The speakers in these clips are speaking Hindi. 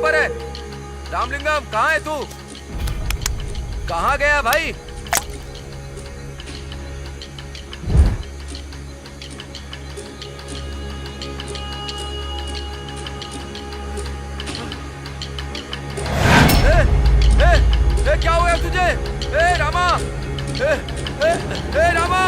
पर है। रामलिंगम कहाँ है तू? कहाँ गया भाई? क्या हुआ तुझे? ए रामा! ए रामा!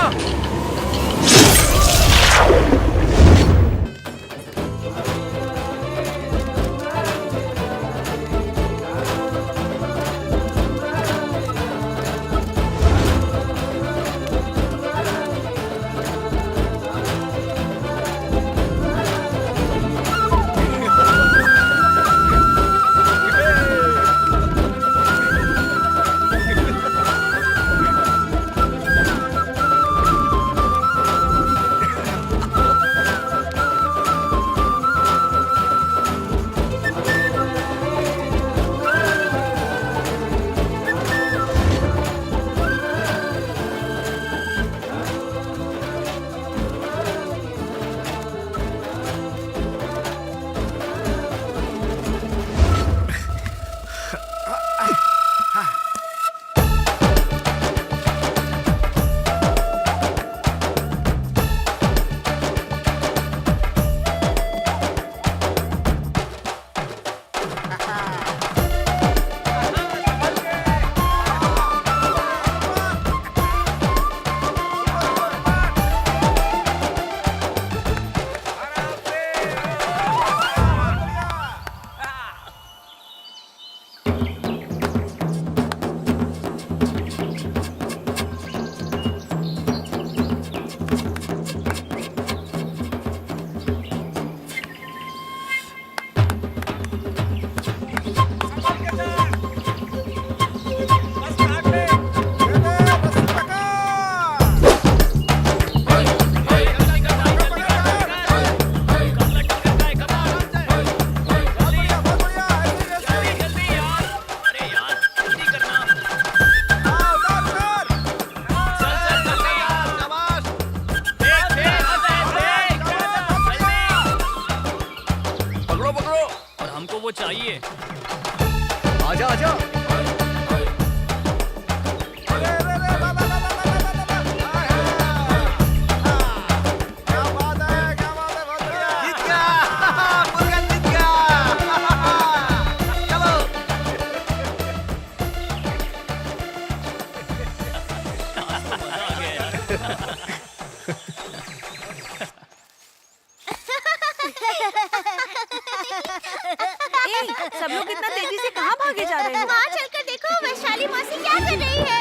सब लोग इतना तेजी से कहाँ भागे जा रहे हो? वहाँ चलकर देखो वैशाली मौसी क्या कर रही है।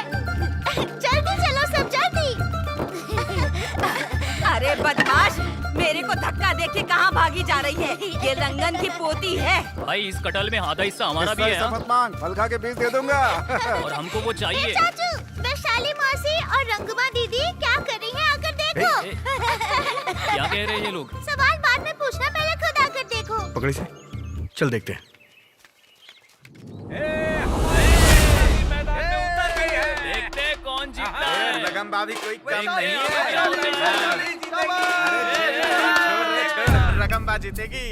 जल्दी चलो सब जल्दी। अरे बदमाश, मेरे को धक्का देके कहाँ भागी जा रही है? ये रंगन की पोती है। भाई इस कटल में आधा हिस्सा हमारा भी है। मत मांग, फल खा के बीज दे दूंगा। और हमको वो चाहिए। चाचू, वैशाली मौसी और रंगमा दीदी क्या कर रही है आकर देखो। क्या कह रहे हैं ये लोग? सवाल बाद में पूछना, पहले खुद आकर देखो। पकड़ी से चल देखते हैं। देखते कौन जीतता है। लगन भाभी कोई कम नहीं है। रकम जीतेगी।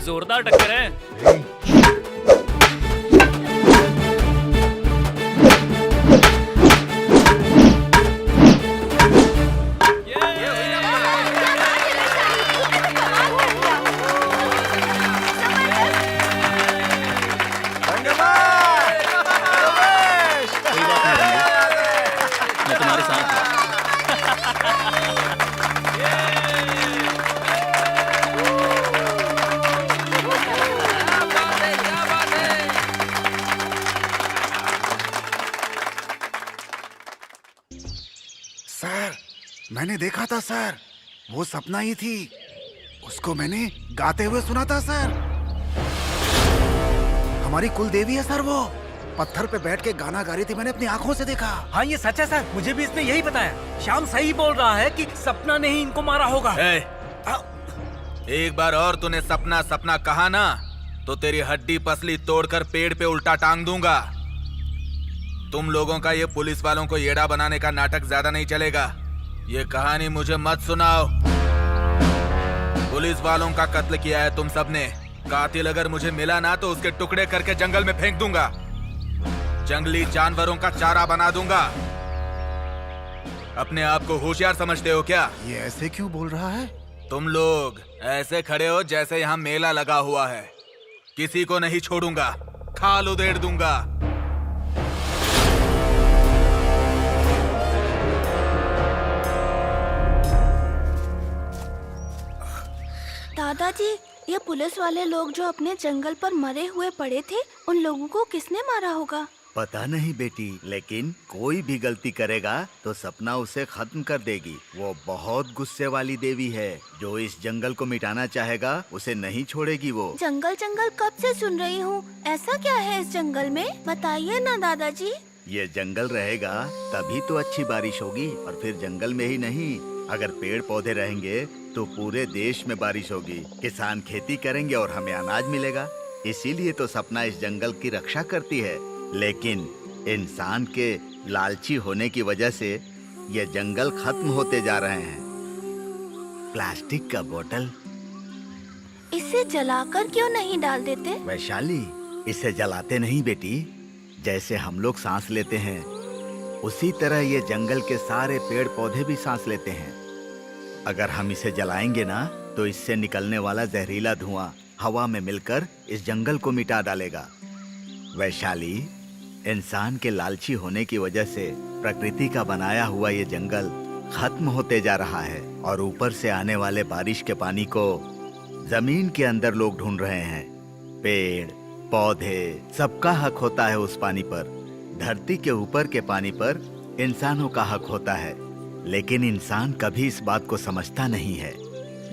जोरदार टक्कर है। मैंने देखा था सर, वो सपना ही थी। उसको मैंने गाते हुए सुना था सर। हमारी कुल देवी है सर वो। पत्थर पे बैठ के गाना गा रही थी, मैंने अपनी आंखों से देखा। हाँ ये सच है सर, मुझे भी इसने यही बताया। श्याम सही बोल रहा है कि सपना ने ही इनको मारा होगा। एक बार और तूने सपना सपना कहा ना तो तेरी हड्डी पसली तोड़कर पेड़ पे उल्टा टांग दूंगा। तुम लोगों का ये पुलिस वालों को येड़ा बनाने का नाटक ज्यादा नहीं चलेगा। ये कहानी मुझे मत सुनाओ। पुलिस वालों का कत्ल किया है तुम सबने। कातिल अगर मुझे मिला ना तो उसके टुकड़े करके जंगल में फेंक दूंगा। जंगली जानवरों का चारा बना दूंगा। अपने आप को होशियार समझते हो क्या? ये ऐसे क्यों बोल रहा है? तुम लोग ऐसे खड़े हो जैसे यहाँ मेला लगा हुआ है। किसी को नहीं छोड़ूंगा, खाल उधेड़ दूंगा। दादाजी, ये पुलिस वाले लोग जो अपने जंगल पर मरे हुए पड़े थे, उन लोगों को किसने मारा होगा? पता नहीं बेटी, लेकिन कोई भी गलती करेगा तो सपना उसे खत्म कर देगी। वो बहुत गुस्से वाली देवी है। जो इस जंगल को मिटाना चाहेगा उसे नहीं छोड़ेगी वो। जंगल जंगल कब से सुन रही हूँ। ऐसा क्या है इस जंगल में, बताइए ना दादाजी। ये जंगल रहेगा तभी तो अच्छी बारिश होगी। और फिर जंगल में ही नहीं, अगर पेड़ पौधे रहेंगे तो पूरे देश में बारिश होगी। किसान खेती करेंगे और हमें अनाज मिलेगा। इसीलिए तो सपना इस जंगल की रक्षा करती है। लेकिन इंसान के लालची होने की वजह से ये जंगल खत्म होते जा रहे हैं। प्लास्टिक का बोतल, इसे जलाकर क्यों नहीं डाल देते? वैशाली, इसे जलाते नहीं बेटी। जैसे हम लोग सांस लेते हैं उसी तरह ये जंगल के सारे पेड़ पौधे भी सांस लेते हैं। अगर हम इसे जलाएंगे ना तो इससे निकलने वाला जहरीला धुआं हवा में मिलकर इस जंगल को मिटा डालेगा। वैशाली, इंसान के लालची होने की वजह से प्रकृति का बनाया हुआ ये जंगल खत्म होते जा रहा है। और ऊपर से आने वाले बारिश के पानी को जमीन के अंदर लोग ढूंढ रहे हैं। पेड़ पौधे सबका हक होता है उस पानी पर। धरती के ऊपर के पानी पर इंसानों का हक होता है, लेकिन इंसान कभी इस बात को समझता नहीं है।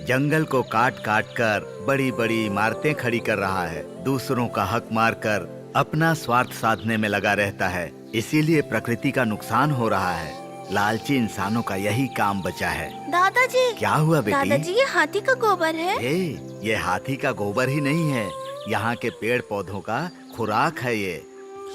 जंगल को काट काट कर बड़ी बड़ी इमारतें खड़ी कर रहा है। दूसरों का हक मारकर अपना स्वार्थ साधने में लगा रहता है। इसीलिए प्रकृति का नुकसान हो रहा है। लालची इंसानों का यही काम बचा है। दादाजी, क्या हुआ बेटी? दादाजी, ये हाथी का गोबर है। ये हाथी का गोबर ही नहीं है, यहाँ के पेड़ पौधों का खुराक है ये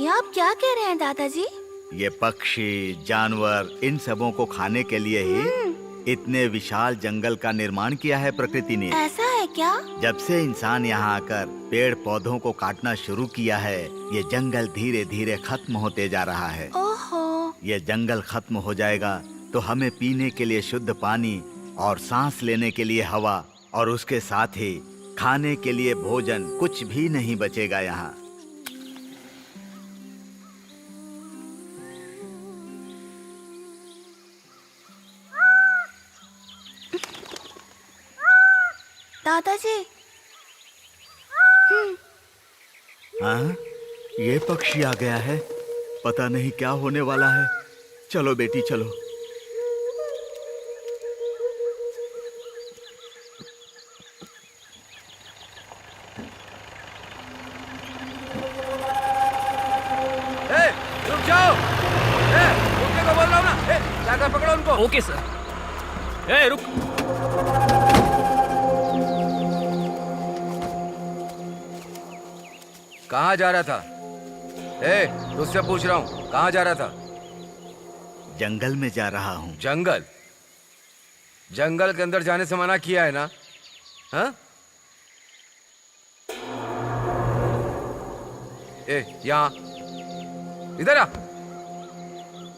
आप क्या कह रहे हैं दादाजी? ये पक्षी जानवर इन सबों को खाने के लिए ही इतने विशाल जंगल का निर्माण किया है प्रकृति ने। ऐसा है क्या? जब से इंसान यहाँ आकर पेड़ पौधों को काटना शुरू किया है, ये जंगल धीरे धीरे खत्म होते जा रहा है। ओहो। ये जंगल खत्म हो जाएगा तो हमें पीने के लिए शुद्ध पानी और सांस लेने के लिए हवा और उसके साथ ही खाने के लिए भोजन कुछ भी नहीं बचेगा यहाँ। दादाजी, हाँ, ये पक्षी आ गया है। पता नहीं क्या होने वाला है। चलो बेटी चलो। रुक जाओ। रुकने को बोल रहा हूँ ना। जाकर पकड़ो उनको। Okay sir. रुक। कहाँ जा रहा था? उससे पूछ रहा हूँ, कहाँ जा रहा था? जंगल में जा रहा हूँ। जंगल? जंगल के अंदर जाने से मना किया है ना? हाँ? यहाँ इधर आ।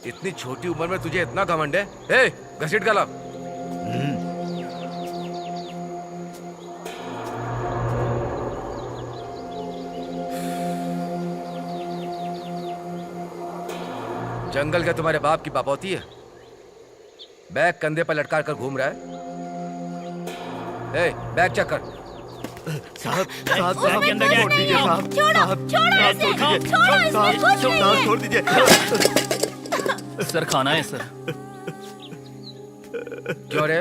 इतनी छोटी उम्र में तुझे इतना घमंड है? घसीट गला। जंगल क्या तुम्हारे बाप की बापौती है? बैग कंधे पर लटका कर घूम रहा है। बैग चेक कर। साहब बैग के अंदर छोड़ दीजिए साहब। छोड़ो इसे। छोड़ दीजिए। सर खाना है सर। क्यों रे,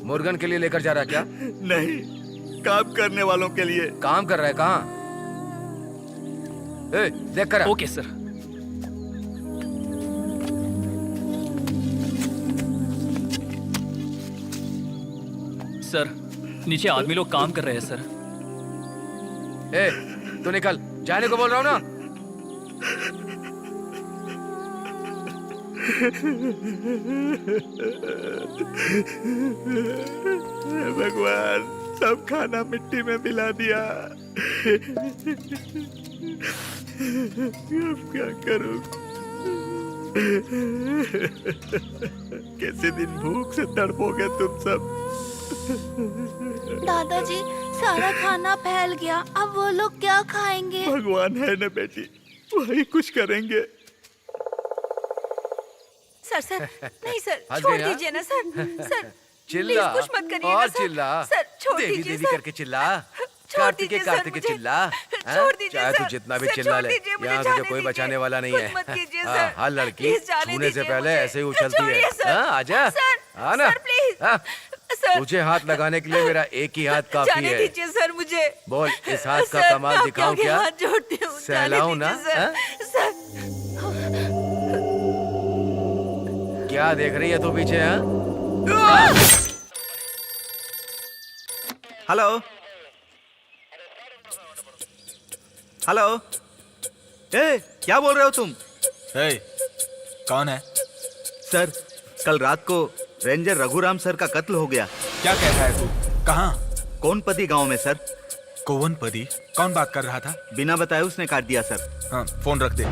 मुर्गन के लिए लेकर जा रहा है क्या? नहीं, काम करने वालों के लिए। काम कर रहा है कहाँ? ए, देख कर आ। Okay sir. सर, नीचे आदमी लोग काम कर रहे हैं सर। ए, तू निकल, जाने को बोल रहा हूँ ना। भगवान, सब खाना मिट्टी में मिला दिया। अब क्या करूं? कैसे दिन भूख से तड़पोगे तुम सब। दादाजी, सारा खाना फैल गया, अब वो लोग क्या खाएंगे? भगवान है ना बेटी, वही कुछ करेंगे। सर सर, नहीं सर, हंस छोड़ गई, हाँ? दीजिए ना सर। सर चिल्ला प्लीज कुछ मत करिएगा और सर। चिल्ला। सर छोड़ देवी दीजिए देवी सर। करके चिल्ला। छोड़ कार्तिके दीजिए सर कार्तिके मुझे। चिल्ला। हाँ? छोड़ दीजिए चाहे तू सर। जितना भी सर, चिल्ला छोड़ ले, दीजिए, मुझे यहाँ तुझे जाने कोई दीजिए। बचाने वाला नहीं कुछ है। मत कीजिए हाँ, सर। हर लड़की प्लीज जाने छूने से दीजिए पहले मुझे। ऐसे ही उछलती है। छोड़िए सर। हाँ, आजा। सर, हाँ ना। Sir, please. हाँ, सर, तुझे हाथ लगाने के लिए मेरा एक ही हाथ काफी जाने है। दीजिए सर मुझे। बोल, इस हाथ का सर, कमाल मैं दिखाऊं आपके क्या? हाथ जोड़ती हूँ, जाने सहलाऊं ना? दीजिए हाँ? सर। क्या देख रही है तू पीछे? हाँ? Hello, hello. ए, क्या बोल रहे हो तुम? ए, कौन है? सर, कल रात को रेंजर रघुराम सर का कत्ल हो गया। क्या कहता है तू? कहाँ? कोनपति गांव में सर। कोवनपदी? कौन बात कर रहा था? बिना बताए उसने काट दिया सर। हाँ, फोन रख दे।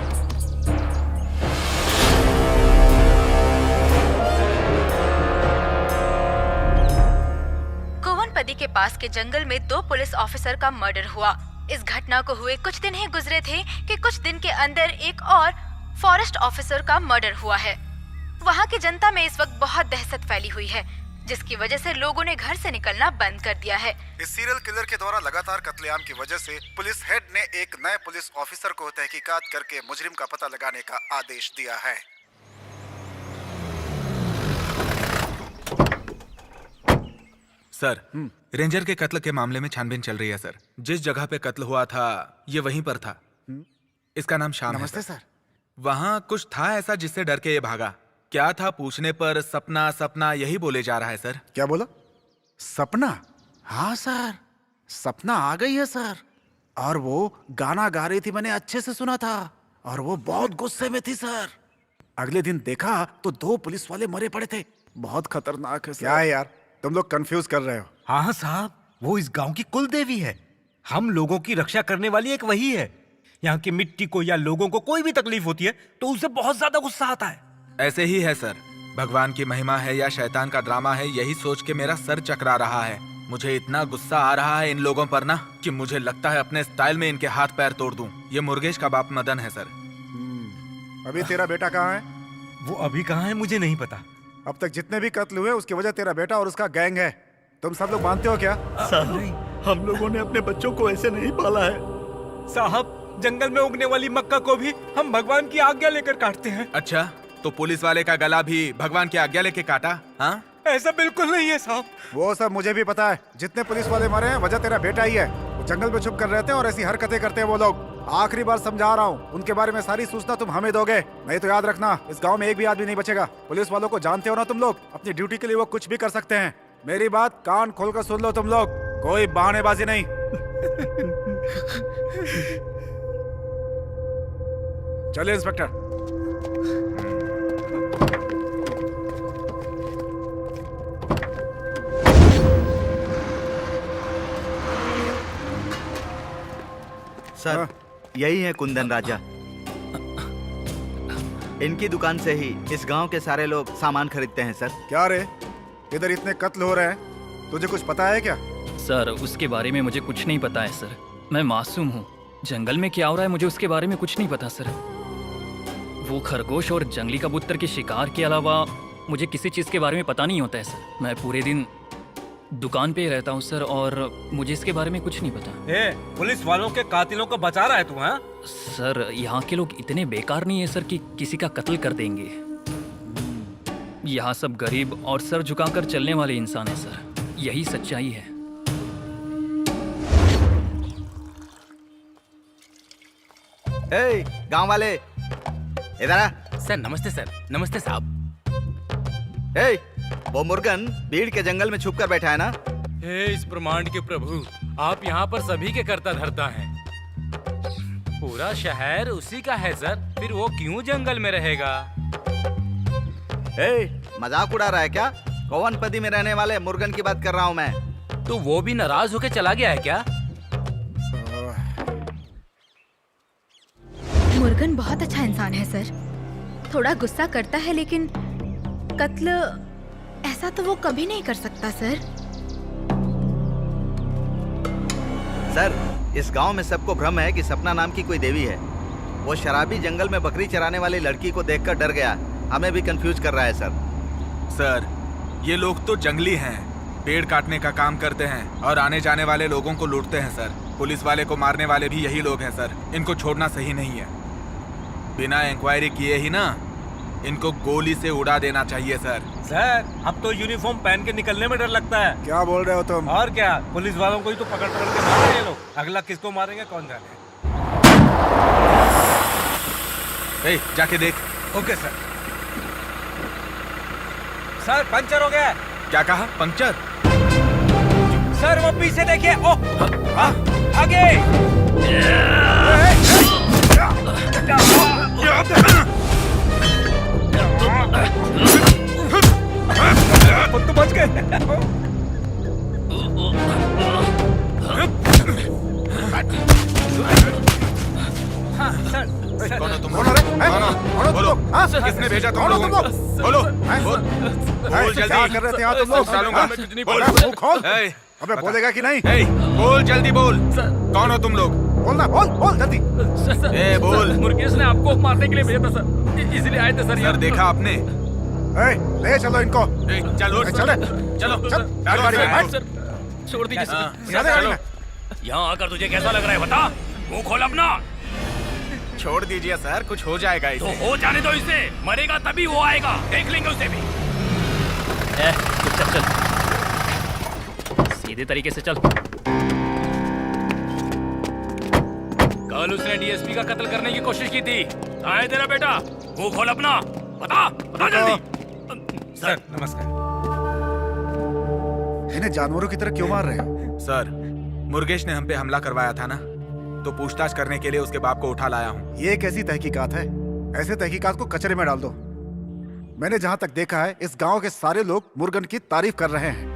कोवनपदी के पास के जंगल में 2 पुलिस ऑफिसर का मर्डर हुआ। इस घटना को हुए कुछ दिन ही गुजरे थे कि कुछ दिन के अंदर एक और फॉरेस्ट ऑफिसर का मर्डर हुआ है। वहाँ की जनता में इस वक्त बहुत दहशत फैली हुई है, जिसकी वजह से लोगों ने घर से निकलना बंद कर दिया है। इस सीरियल किलर के द्वारा लगातार कत्लेआम की वजह से पुलिस हेड ने एक नए पुलिस ऑफिसर को तहकीकात करके मुजरिम का पता लगाने का आदेश दिया है। सर, रेंजर के कत्ल के मामले में छानबीन चल रही है सर। जिस जगह पे कत्ल हुआ था ये वहीं पर था। इसका नाम श्याम है। नमस्ते सर। वहाँ कुछ था ऐसा जिससे डर के ये भागा। क्या था पूछने पर सपना सपना यही बोले जा रहा है सर। क्या बोला? सपना? हाँ सर, सपना आ गई है सर। और वो गाना गा रही थी, मैंने अच्छे से सुना था। और वो बहुत गुस्से में थी सर। अगले दिन देखा तो 2 पुलिस वाले मरे पड़े थे। बहुत खतरनाक है सर। क्या है यार, तुम लोग कंफ्यूज कर रहे हो। हाँ साहब, वो इस गांव की कुल देवी है। हम लोगों की रक्षा करने वाली एक वही है। यहाँ की मिट्टी को या लोगों को कोई भी तकलीफ होती है तो उसे बहुत ज्यादा गुस्सा आता है। ऐसे ही है सर। भगवान की महिमा है या शैतान का ड्रामा है, यही सोच के मेरा सर चकरा रहा है। मुझे इतना गुस्सा आ रहा है इन लोगों पर ना कि मुझे लगता है अपने स्टाइल में इनके हाथ पैर तोड़ दूं। ये मुर्गेश का बाप मदन है सर। अभी तेरा बेटा कहाँ है? वो अभी कहाँ है मुझे नहीं पता। अब तक जितने भी कत्ल हुए उसकी वजह तेरा बेटा और उसका गैंग है। तुम सब लोग मानते हो क्या? साहब, हम लोगों ने अपने बच्चों को ऐसे नहीं पाला है। साहब, जंगल में उगने वाली मक्का को भी हम भगवान की आज्ञा लेकर काटते हैं। अच्छा, तो पुलिस वाले का गला भी भगवान की आज्ञा लेके काटा? हाँ, ऐसा बिल्कुल नहीं है साहब। वो सब मुझे भी पता है। जितने पुलिस वाले मरे हैं वजह तेरा बेटा ही है। वो जंगल में छुप कर रहते हैं और ऐसी हरकतें करते हैं वो लोग। आखिरी बार समझा रहा हूँ, उनके बारे में सारी सूचना तुम हमें दोगे, नहीं तो याद रखना इस गांव में एक भी आदमी नहीं बचेगा। पुलिस वालों को जानते हो ना तुम लोग, अपनी ड्यूटी के लिए वो कुछ भी कर सकते हैं। मेरी बात कान खोलकर सुन लो तुम लोग, कोई बहानेबाजी नहीं। चलिए इंस्पेक्टर। सर, यही है कुंदन राजा। इनकी दुकान से ही इस गांव के सारे लोग सामान खरीदते हैं सर। क्या रे, इधर इतने कत्ल हो रहे हैं, तुझे कुछ पता है क्या? सर, उसके बारे में मुझे कुछ नहीं पता है सर। मैं मासूम हूँ। जंगल में क्या हो रहा है मुझे उसके बारे में कुछ नहीं पता सर। वो खरगोश और जंगली कबूतर के शिकार के अलावा मुझे किसी चीज़ के बारे में पता नहीं होता है सर। मैं पूरे दिन दुकान पे ही रहता हूँ सर और मुझे इसके बारे में कुछ नहीं पता। पुलिस वालों के कातिलों को बचा रहा है तू? हाँ सर, यहाँ के लोग इतने बेकार नहीं है सर कि किसी का कत्ल कर देंगे। यहाँ सब गरीब और सर झुकाकर चलने वाले इंसान हैं सर, यही सच्चाई है। गांव वाले इधर आ। सर नमस्ते सर। नमस्ते साहब। वो मुर्गन भीड़ के जंगल में छुप कर बैठा है ना? हे इस ब्रह्मांड के प्रभु, आप यहाँ पर सभी के करता धरता हैं। पूरा शहर उसी का है सर, फिर वो क्यों जंगल में रहेगा? मजाक उड़ा रहा है क्या? कौन पदी में रहने वाले मुर्गन की बात कर रहा हूँ मैं। तो वो भी नाराज होके चला गया है क्या? मुर्गन बहुत अच्छा इंसान है सर, थोड़ा गुस्सा करता है लेकिन कत्ल ऐसा तो वो कभी नहीं कर सकता सर। सर, इस गांव में सबको भ्रम है कि सपना नाम की कोई देवी है। वो शराबी जंगल में बकरी चराने वाली लड़की को देखकर डर गया, हमें भी कंफ्यूज कर रहा है सर। सर, ये लोग तो जंगली हैं, पेड़ काटने का काम करते हैं और आने जाने वाले लोगों को लूटते हैं सर। पुलिस वाले को मारने वाले भी यही लोग हैं सर, इनको छोड़ना सही नहीं है। बिना इंक्वायरी किए ही ना इनको गोली से उड़ा देना चाहिए सर। सर, अब तो यूनिफॉर्म पहन के निकलने में डर लगता है। क्या बोल रहे हो तुम? और क्या, पुलिस वालों को ही तो पकड़ पकड़ के मार रहे हैं लोग। अगला किसको मारेंगे कौन जाने। जाके देख। Okay sir. सर, पंचर हो गया है। क्या कहा? पंक्चर? सर, वो पीछे देखिए। ओह, आगे। तो बच गए। कौन हो तुम? बोलो, किसने भेजा तुम लोगों को? बोलो, बोल जल्दी। क्या कर रहे थे यहाँ तुम लोग? डालूंगा। मुंह खोल। अबे बोलेगा कि नहीं? बोल जल्दी बोल। कौन हो तुम लोग? बोलना, बोल जल्दी। बोल। मुर्गेश ने आपको मारने के लिए भेजा था सर, इसलिए आए थे सर। सर, देखा आपने? ले चलो इनको। चलो चलो चल गाड़ी में बैठ। सर, छोड़ दीजिए सर। चलो। यहाँ आकर तुझे कैसा लग रहा है बता, मुंह खोल अपना। छोड़ दीजिए सर, कुछ हो जाएगा इसे। तो हो जाने दो इसे, मरेगा तभी वो आएगा, देख लेंगे उसे भी। चल सीधे तरीके से चल। कल उसने डीएसपी का कत्ल करने की कोशिश की थी। कहाँ है तेरा बेटा? मुंह खोल अपना, बता जल्दी। सर नमस्कार। इन्हें जानवरों की तरह क्यों मार रहे हो? सर, मुर्गेश ने हम पे हमला करवाया था ना, तो पूछताछ करने के लिए उसके बाप को उठा लाया हूँ। ये एक ऐसी तहकीकात है, ऐसे तहकीकात को कचरे में डाल दो। मैंने जहाँ तक देखा है, इस गांव के सारे लोग मुर्गन की तारीफ कर रहे हैं।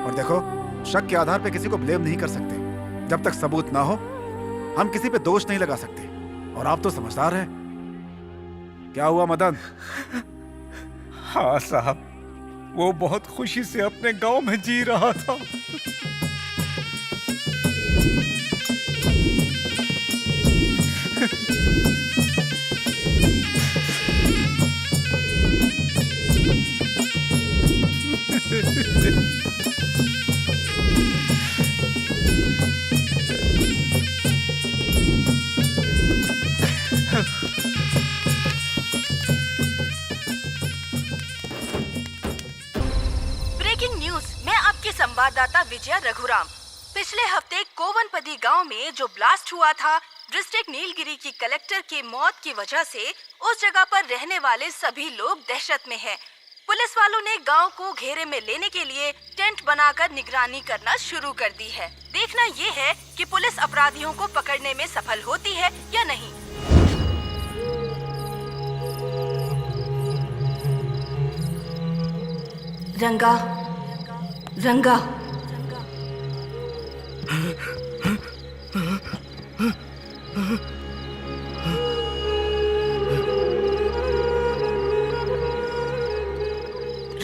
और देखो, शक के आधार पे किसी को ब्लेम नहीं कर सकते। जब तक सबूत ना हो, हम किसी पे दोष नहीं लगा सकते। और आप तो समझदार हैं। क्या हुआ मदन? हाँ साहब, वो बहुत खुशी से अपने गांव में जी रहा था। ब्रेकिंग न्यूज, मैं आपकी संवाददाता विजया रघुराम। पिछले हफ्ते कोवनपदी गांव में जो ब्लास्ट हुआ था, डिस्ट्रिक्ट नीलगिरी की कलेक्टर की मौत की वजह से उस जगह पर रहने वाले सभी लोग दहशत में हैं। पुलिस वालों ने गांव को घेरे में लेने के लिए टेंट बनाकर निगरानी करना शुरू कर दी है। देखना ये है कि पुलिस अपराधियों को पकड़ने में सफल होती है या नहीं। रंगा, रंगा,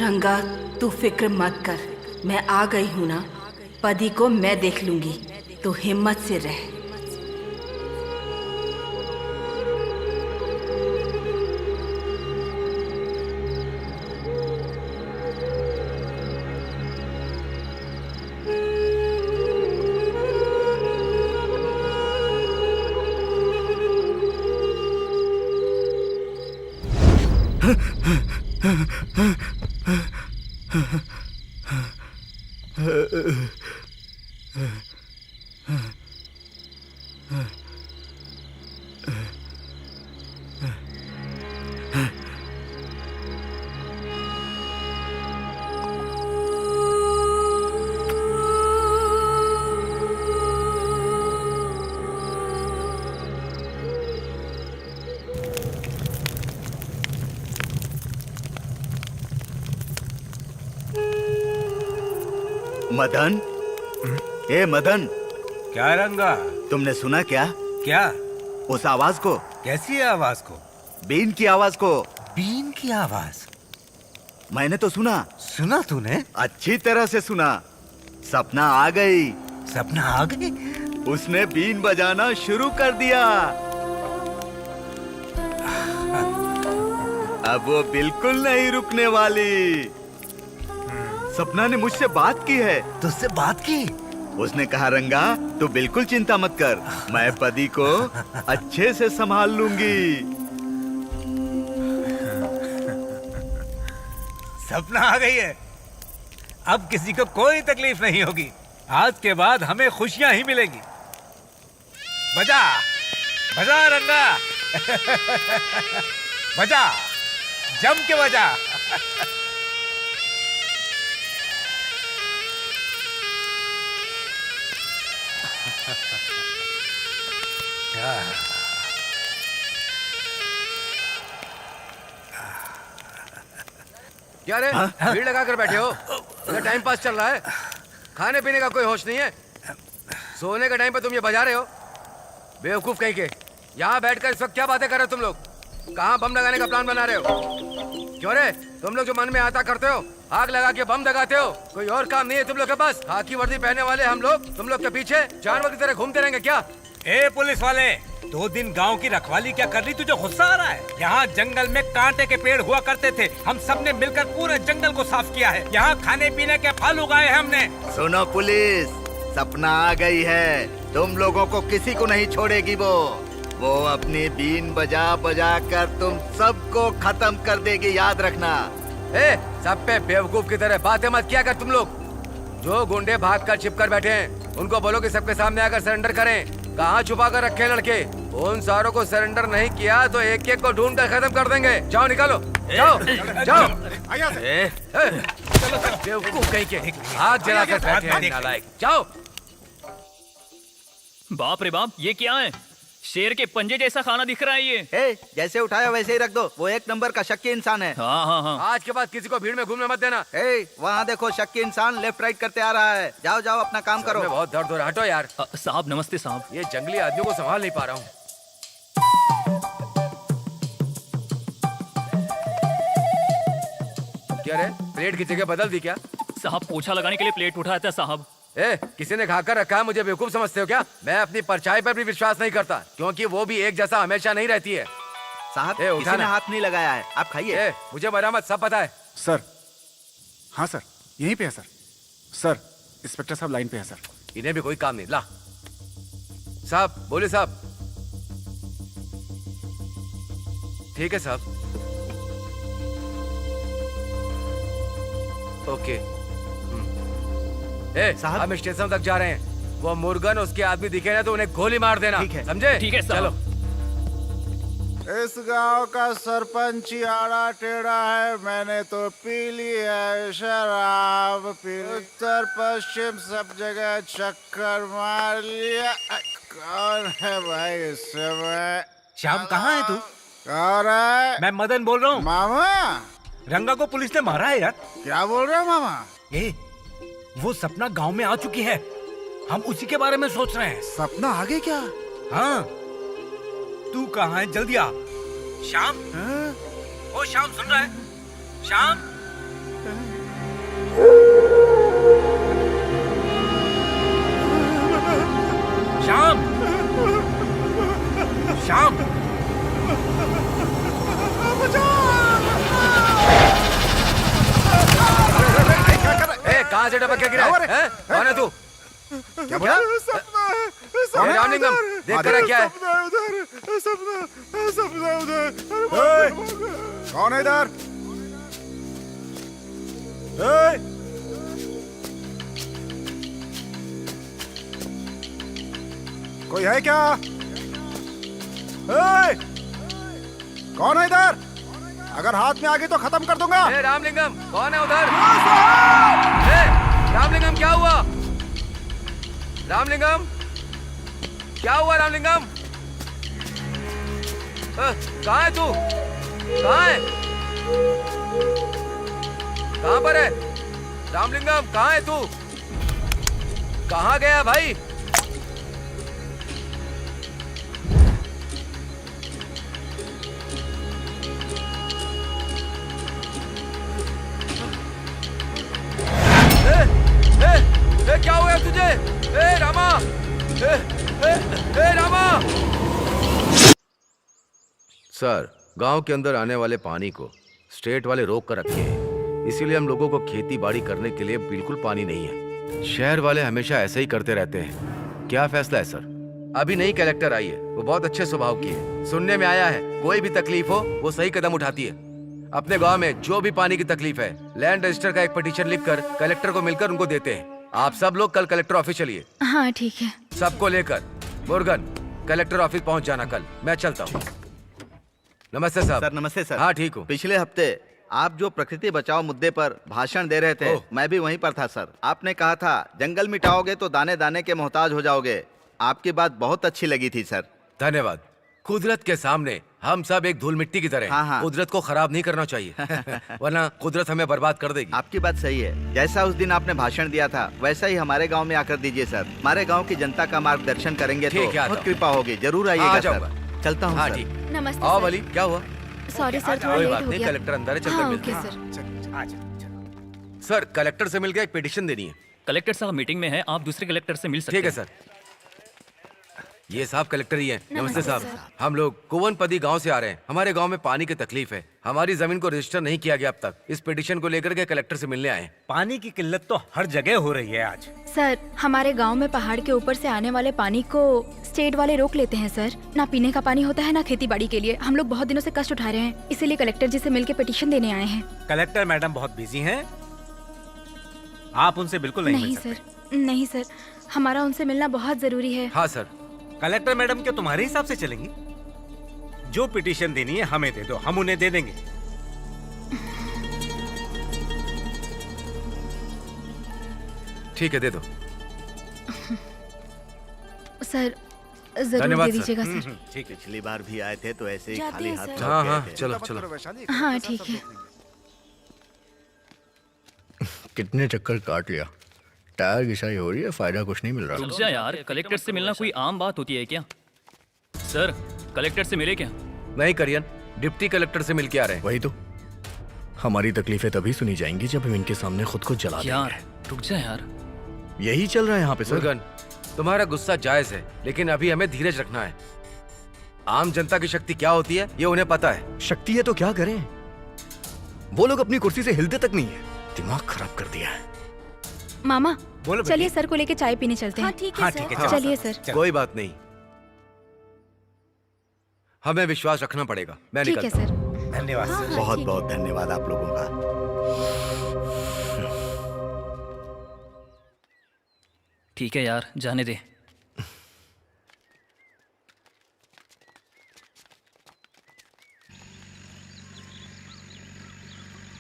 रंगा, तू फिक्र मत कर, मैं आ गई हूँ ना। पदी को मैं देख लूंगी, तो हिम्मत से रह। मदन, ए मदन, क्या रंगा? तुमने सुना क्या? क्या? उस आवाज को? कैसी आवाज को? बीन की आवाज को। बीन की आवाज? मैंने तो सुना। सुना तूने? अच्छी तरह से सुना। सपना आ गई। सपना आ गई? उसने बीन बजाना शुरू कर दिया। अब वो बिल्कुल नहीं रुकने वाली। सपना ने मुझसे बात की है। तुझसे बात की? उसने कहा रंगा तू बिल्कुल चिंता मत कर, मैं पदी को अच्छे से संभाल लूंगी। सपना आ गई है। अब किसी को कोई तकलीफ नहीं होगी। आज के बाद हमें खुशियां ही मिलेगी। बजा बजा रंगा। बजा, जम के बजा। क्या रे, भीड़ लगा कर बैठे हो? इधर टाइम पास चल रहा है, खाने पीने का कोई होश नहीं है। सोने का टाइम पे तुम ये बजा रहे हो? बेवकूफ कहीं के। यहाँ बैठकर इस वक्त क्या बातें कर रहे हो तुम लोग? कहाँ बम लगाने का प्लान बना रहे हो? क्यों रे, तुम लोग जो मन में आता करते हो, आग लगा के बम लगाते हो, कोई और काम नहीं है तुम लोग के पास? खाकी वर्दी पहने वाले हम लोग तुम लोग के पीछे जानवर की तरह घूमते रहेंगे क्या? ए पुलिस वाले, 2 दिन गांव की रखवाली क्या कर रही? तुझे गुस्सा आ रहा है? यहाँ जंगल में कांटे के पेड़ हुआ करते थे, हम सब ने मिलकर पूरे जंगल को साफ किया है। यहाँ खाने पीने के फल उगाए हैं हमने। सुनो पुलिस, सपना आ गई है, तुम लोगों को किसी को नहीं छोड़ेगी। वो अपनी बीन बजा बजा कर तुम सबको खत्म कर देगी, याद रखना। ए, सब पे बेवकूफ की तरह बातें मत किया कर तुम लोग। जो गुंडे भाग कर छिप कर बैठे हैं, उनको बोलो कि सबके सामने आकर सरेंडर करें। कहाँ छुपा कर रखे लड़के? उन सारों को सरेंडर नहीं किया तो एक एक को ढूंढ कर खत्म कर देंगे। जाओ निकालो, जाओ जाओ। बेवकूफ कहीं के, हाथ जलाकर बैठे हैं नालायक। जाओ। बाप रे बाप, ये क्या है? शेर के पंजे जैसा खाना दिख रहा है ये। जैसे उठाया वैसे ही रख दो, वो एक नंबर का शक्की इंसान है। हाँ हाँ हाँ। आज के बाद किसी को भीड़ में घूमने मत देना। वहाँ देखो, शक्की इंसान लेफ्ट राइट करते आ रहा है। जाओ जाओ अपना काम करो। बहुत दर्द हो रहा है, हटो यार। साहब नमस्ते साहब। ये जंगली आदमियों को संभाल नहीं पा रहा हूँ। क्या रे, प्लेट की जगह बदल दी क्या? साहब पोछा लगाने के लिए प्लेट उठाया था साहब। किसी ने खाकर रखा है, मुझे बेवकूफ समझते हो क्या? मैं अपनी परछाई पर भी विश्वास नहीं करता, क्योंकि वो भी एक जैसा हमेशा नहीं रहती है। साहब किसी ने हाथ नहीं लगाया है, आप खाइए। मुझे मरामत सब पता है। सर, हाँ सर, यहीं पे है सर। सर, इंस्पेक्टर साहब लाइन पे है सर। इन्हें भी कोई काम नहीं। ला साहब, बोले साहब। ठीक है साहब, ओके। साहब हम स्टेशन तक जा रहे हैं। वो मुर्गन उसके आदमी दिखे ना तो उन्हें गोली मार देना, समझे? ठीक है चलो। इस गांव का सरपंच आड़ा टेढ़ा है, मैंने तो पी ली है शराब, उत्तर पश्चिम सब जगह चक्कर मार लिया। कौन है भाई इस समय? श्याम कहाँ है तू? कौन है? मैं मदन बोल रहा हूँ। मामा, रंगा को पुलिस ने मारा है यार। क्या बोल रहे हो मामा? वो सपना गांव में आ चुकी है, हम उसी के बारे में सोच रहे हैं। सपना आ गई क्या? हाँ, तू कहाँ है? जल्दी आ। श्याम, ओ श्याम, सुन रहा है? श्याम, श्याम, श्याम। कहाँ से टपक के गिरा है? कौन है तू? क्या बोला? देख कर क्या है? कौन है इधर? कोई है क्या? ए! कौन है इधर? अगर हाथ में आ गई तो खत्म कर दूंगा। ए, रामलिंगम कौन है उधर? ए, रामलिंगम क्या हुआ? रामलिंगम क्या हुआ? रामलिंगम कहाँ है तू? कहाँ है? कहाँ पर है? रामलिंगम कहाँ है तू? कहाँ गया भाई? क्या हुआ तुझे? ए रामा! ए रामा! सर, गांव के अंदर आने वाले पानी को स्टेट वाले रोक कर रखे हैं, इसीलिए हम लोगों को खेती बाड़ी करने के लिए बिल्कुल पानी नहीं है। शहर वाले हमेशा ऐसे ही करते रहते हैं। क्या फैसला है सर? अभी नई कलेक्टर आई है, वो बहुत अच्छे स्वभाव की है। सुनने में आया है कोई भी तकलीफ हो वो सही कदम उठाती है। अपने गांव में जो भी पानी की तकलीफ है, लैंड रजिस्टर का एक पिटीशन लिखकर कलेक्टर को मिलकर उनको देते हैं। आप सब लोग कल कलेक्टर ऑफिस चलिए। हाँ ठीक है। सबको लेकर मुर्गन कलेक्टर ऑफिस पहुंच जाना कल। मैं चलता हूँ। नमस्ते साहब। सर नमस्ते सर। हाँ ठीक हूँ। पिछले हफ्ते आप जो प्रकृति बचाओ मुद्दे पर भाषण दे रहे थे, मैं भी वहीं पर था सर। आपने कहा था जंगल मिटाओगे तो दाने दाने के मोहताज हो जाओगे। आपकी बात बहुत अच्छी लगी थी सर। धन्यवाद। कुदरत के सामने हम सब एक धूल मिट्टी की तरह हैं। हाँ। कुदरत को खराब नहीं करना चाहिए वरना कुदरत हमें बर्बाद कर देगी। आपकी बात सही है। जैसा उस दिन आपने भाषण दिया था वैसा ही हमारे गांव में आकर दीजिए सर। हमारे गांव की जनता का मार्गदर्शन करेंगे तो बहुत कृपा होगी। जरूर आइएगा सर। चलता हूँ। हाँ ठीक। नमस्ते आओ सर। भली, क्या हुआ? सॉरी सर, थोड़ा कोई लेट बात हो नहीं, गया। कलेक्टर अंदर है, चलकर हाँ, मिलते ओके हैं। सर कलेक्टर से मिलकर एक पिटीशन देनी है। कलेक्टर साहब मीटिंग में है, आप दूसरे कलेक्टर से मिल सकते हैं। ठीक है सर। ये साहब कलेक्टर ही हैं। नमस्ते साहब। सर। हम लोग कुवनपदी गांव से आ रहे हैं। हमारे गांव में पानी की तकलीफ है। हमारी जमीन को रजिस्टर नहीं किया गया अब तक। इस पिटीशन को लेकर के कलेक्टर से मिलने आए हैं। पानी की किल्लत तो हर जगह हो रही है आज। सर, हमारे गांव में पहाड़ के ऊपर से आने वाले पानी को स्टेट वाले रोक लेते हैं सर। ना पीने का पानी होता है ना खेती बाड़ी के लिए। हम लोग बहुत दिनों से कष्ट उठा रहे हैं, इसीलिए कलेक्टर जी से मिलकर पिटीशन देने आए हैं। कलेक्टर मैडम बहुत बिजी हैं, आप उनसे बिल्कुल नहीं मिल सकते। सर, नहीं सर, हमारा उनसे मिलना बहुत जरूरी है। हाँ सर। कलेक्टर मैडम क्या तुम्हारे हिसाब से चलेंगी? जो पिटीशन देनी है हमें दे दो, हम उन्हें दे देंगे। ठीक है, दे दो। सर जरूर धन्यवाद दे दीजिएगा सर। ठीक है। पिछली बार भी आए थे तो ऐसे ही जाते खाली हैं हाथ सर। लौट हाँ गए हाँ, थे। चलो चलो। हाँ ठीक है। कितने चक्कर काट लिया, टायर घिसाई हो रही है, फायदा कुछ नहीं मिल रहा। रुक जा यार, कलेक्टर से मिलना कोई आम बात होती है क्या? सर कलेक्टर से मिले क्या? नहीं करियन, डिप्टी कलेक्टर से मिल के आ रहे हैं। वही तो, हमारी तकलीफें तभी सुनी जाएंगी जब हम इनके सामने खुद को जला यार देंगे। रुक जा यार। यही चल रहा है यहाँ पे सर। मुर्गन, तुम्हारा गुस्सा जायज है, लेकिन अभी हमें धीरज रखना है। आम जनता की शक्ति क्या होती है ये उन्हें पता है। शक्ति है तो क्या करें? वो लोग अपनी कुर्सी से हिलते तक नहीं है, दिमाग खराब कर दिया है। मामा बोलो चलिए सर को लेके चाय पीने चलते हैं। हाँ ठीक हाँ है ठीक सर। है, चलो। चलिए सर। कोई बात नहीं, हमें विश्वास रखना पड़ेगा। मैं ठीक है निकलता हूँ। सर। धन्यवाद हाँ, सर। हाँ, बहुत ठीक बहुत धन्यवाद आप लोगों का। ठीक है यार, जाने दे।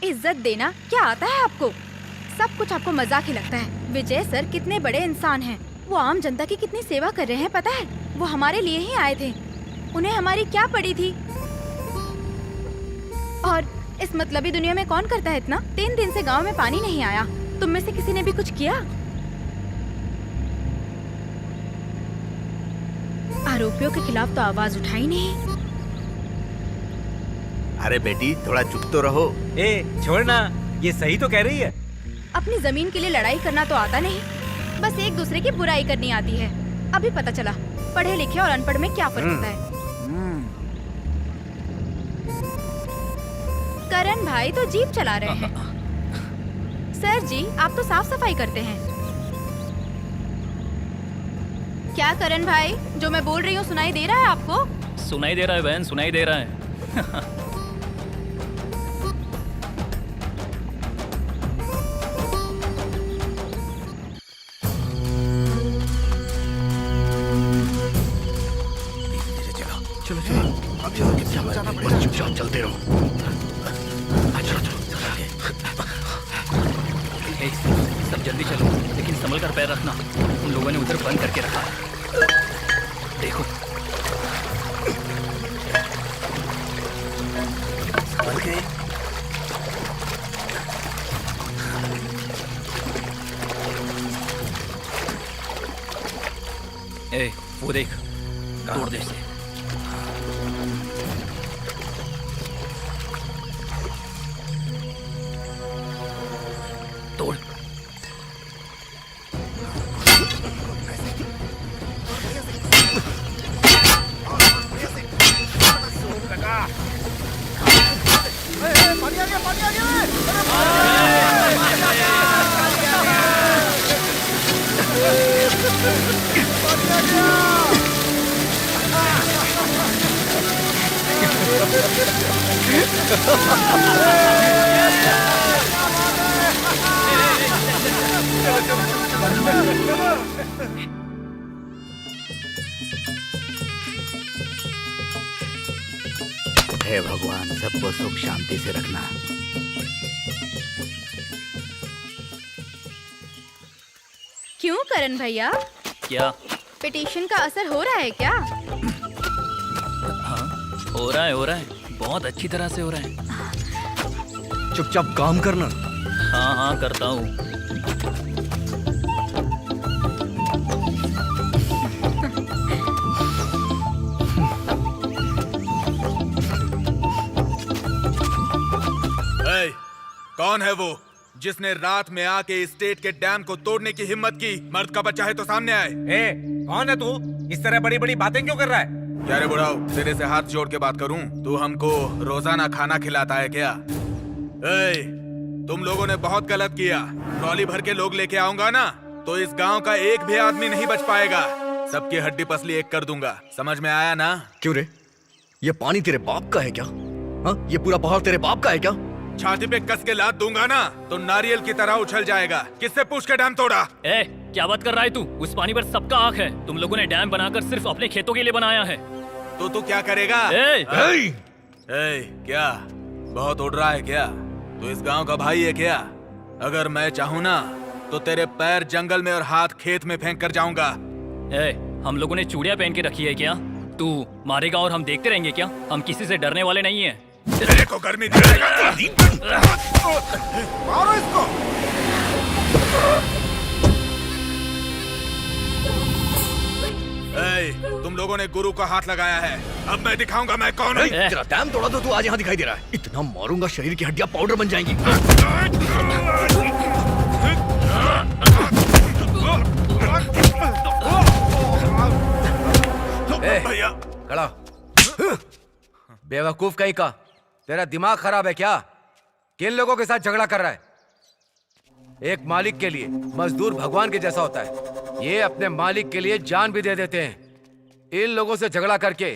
इज्जत देना क्या आता है आपको? सब कुछ आपको मजाक ही लगता है। विजय सर कितने बड़े इंसान हैं। वो आम जनता की कितनी सेवा कर रहे हैं पता है। वो हमारे लिए ही आए थे, उन्हें हमारी क्या पड़ी थी। और इस मतलबी दुनिया में कौन करता है इतना? 3 दिन से गांव में पानी नहीं आया। तुम में से किसी ने भी कुछ किया? आरोपियों के खिलाफ तो आवाज उठाई नहीं। अरे बेटी थोड़ा चुप तो रहो। ए छोड़ना, ये सही तो कह रही है। अपनी जमीन के लिए लड़ाई करना तो आता नहीं, बस एक दूसरे की बुराई करनी आती है। अभी पता चला पढ़े लिखे और अनपढ़ में क्या फर्क होता है। करण भाई तो जीप चला रहे हैं। सर जी आप तो साफ सफाई करते हैं। क्या करण भाई, जो मैं बोल रही हूँ सुनाई दे रहा है आपको? सुनाई दे रहा है बहन, सुनाई दे रहा है। बस चुपचाप चलते रहो। सब जल्दी चलो, लेकिन संभल कर पैर रखना। उन लोगों ने उधर बंद करके रखा है। देखो संभल के। ए, वो देख, तोड़ दे इसे। तोड़। पानी आ गया, पानी आ गया। हे भगवान, सबको सुख शांति से रखना। क्यों करण भैया, क्या? पिटीशन का असर हो रहा है क्या? हाँ, हो रहा है, बहुत अच्छी तरह से हो रहा है। चुपचाप काम करना। हाँ हाँ, करता हूँ। कौन है वो जिसने रात में आके स्टेट के डैम को तोड़ने की हिम्मत की? मर्द का बच्चा है तो सामने आए। कौन है तू? इस तरह बड़ी बड़ी बातें क्यों कर रहा है? क्या रे बुढ़ाओ, तेरे से हाथ जोड़ के बात करूं? तू हमको रोजाना खाना खिलाता है क्या? तुम लोगों ने बहुत गलत किया। ट्रॉली भर के लोग लेके आऊंगा ना, तो इस गांव का एक भी आदमी नहीं बच पाएगा। सबकी हड्डी पसली एक कर दूंगा। समझ में आया ना? क्यों रे, ये पानी तेरे बाप का है क्या? हाँ, ये पूरा पहाड़ तेरे बाप का है क्या? छाती पे कस के लात दूंगा ना तो नारियल की तरह उछल जाएगा। किससे पूछ के डैम तोड़ा? ए, क्या बात कर रहा है तू? उस पानी पर सबका आंख है। तुम लोगों ने डैम बनाकर सिर्फ अपने खेतों के लिए बनाया है। तो तू क्या करेगा? क्या बहुत उड़ रहा है क्या? तू इस गांव का भाई है क्या? अगर मैं चाहूँ ना तो तेरे पैर जंगल में और हाथ खेत में फेंक कर जाऊंगा। हम लोगों ने चूड़ियां पहन के रखी है क्या? तू मारेगा और हम देखते रहेंगे क्या? हम किसी से डरने वाले नहीं है। तेरे को गर्मी दिलाएगा। मारो इसको। तुम लोगों ने गुरु का हाथ लगाया है, अब मैं दिखाऊंगा मैं कौन हूँ। तेरा डैम तोड़ा तो तू आज यहाँ दिखाई दे रहा है। इतना मारूंगा शरीर की हड्डियां पाउडर बन जाएंगी। भैया खड़ा। बेवकूफ कहीं का, तेरा दिमाग खराब है क्या? किन लोगों के साथ झगड़ा कर रहा है? एक मालिक के लिए मजदूर भगवान के जैसा होता है। ये अपने मालिक के लिए जान भी दे देते हैं। इन लोगों से झगड़ा करके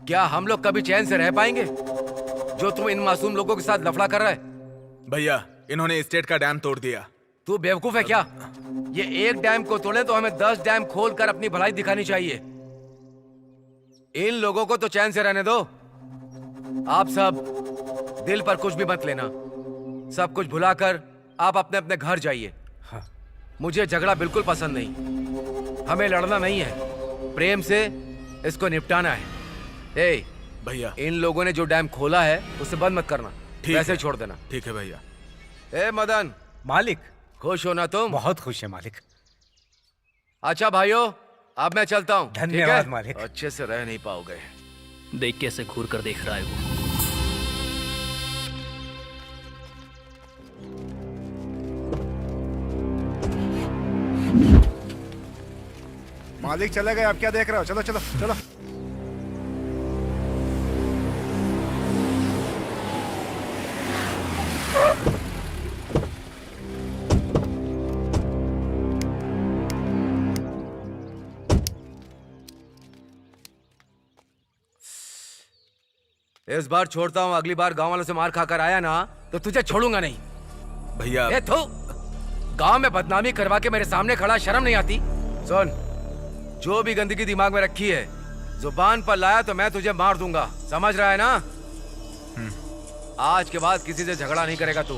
क्या हम लोग कभी चैन से रह पाएंगे? जो तुम इन मासूम लोगों के साथ लफड़ा कर रहा है। भैया, इन्होंने स्टेट का डैम तोड़ दिया। तू बेवकूफ है क्या? ये एक डैम को तोड़े तो हमें 10 डैम खोलकर अपनी भलाई दिखानी चाहिए। इन लोगों को तो चैन से रहने दो। आप सब दिल पर कुछ भी मत लेना। सब कुछ भुलाकर आप अपने अपने घर जाइए। मुझे झगड़ा बिल्कुल पसंद नहीं। हमें लड़ना नहीं है, प्रेम से इसको निपटाना है। ए भैया, इन लोगों ने जो डैम खोला है उसे बंद मत करना, वैसे छोड़ देना। ठीक है भैया। ए मदन। मालिक। खुश हो ना तुम? बहुत खुश है मालिक। अच्छा भाइयों, अब मैं चलता हूँ। धन्यवाद मालिक। अच्छे से रह नहीं पाओगे। देख कैसे घूर कर देख रहा है वो। मालिक चले गए, अब क्या देख रहे हो? चलो चलो चलो। इस बार छोड़ता हूँ, अगली बार गांव वालों से मार खाकर आया ना तो तुझे छोड़ूंगा नहीं। भैया ए थू, गांव में बदनामी करवा के मेरे सामने खड़ा, शर्म नहीं आती? सुन, जो भी गंदगी दिमाग में रखी है जुबान पर लाया तो मैं तुझे मार दूंगा, समझ रहा है ना? आज के बाद किसी से झगड़ा नहीं करेगा तू।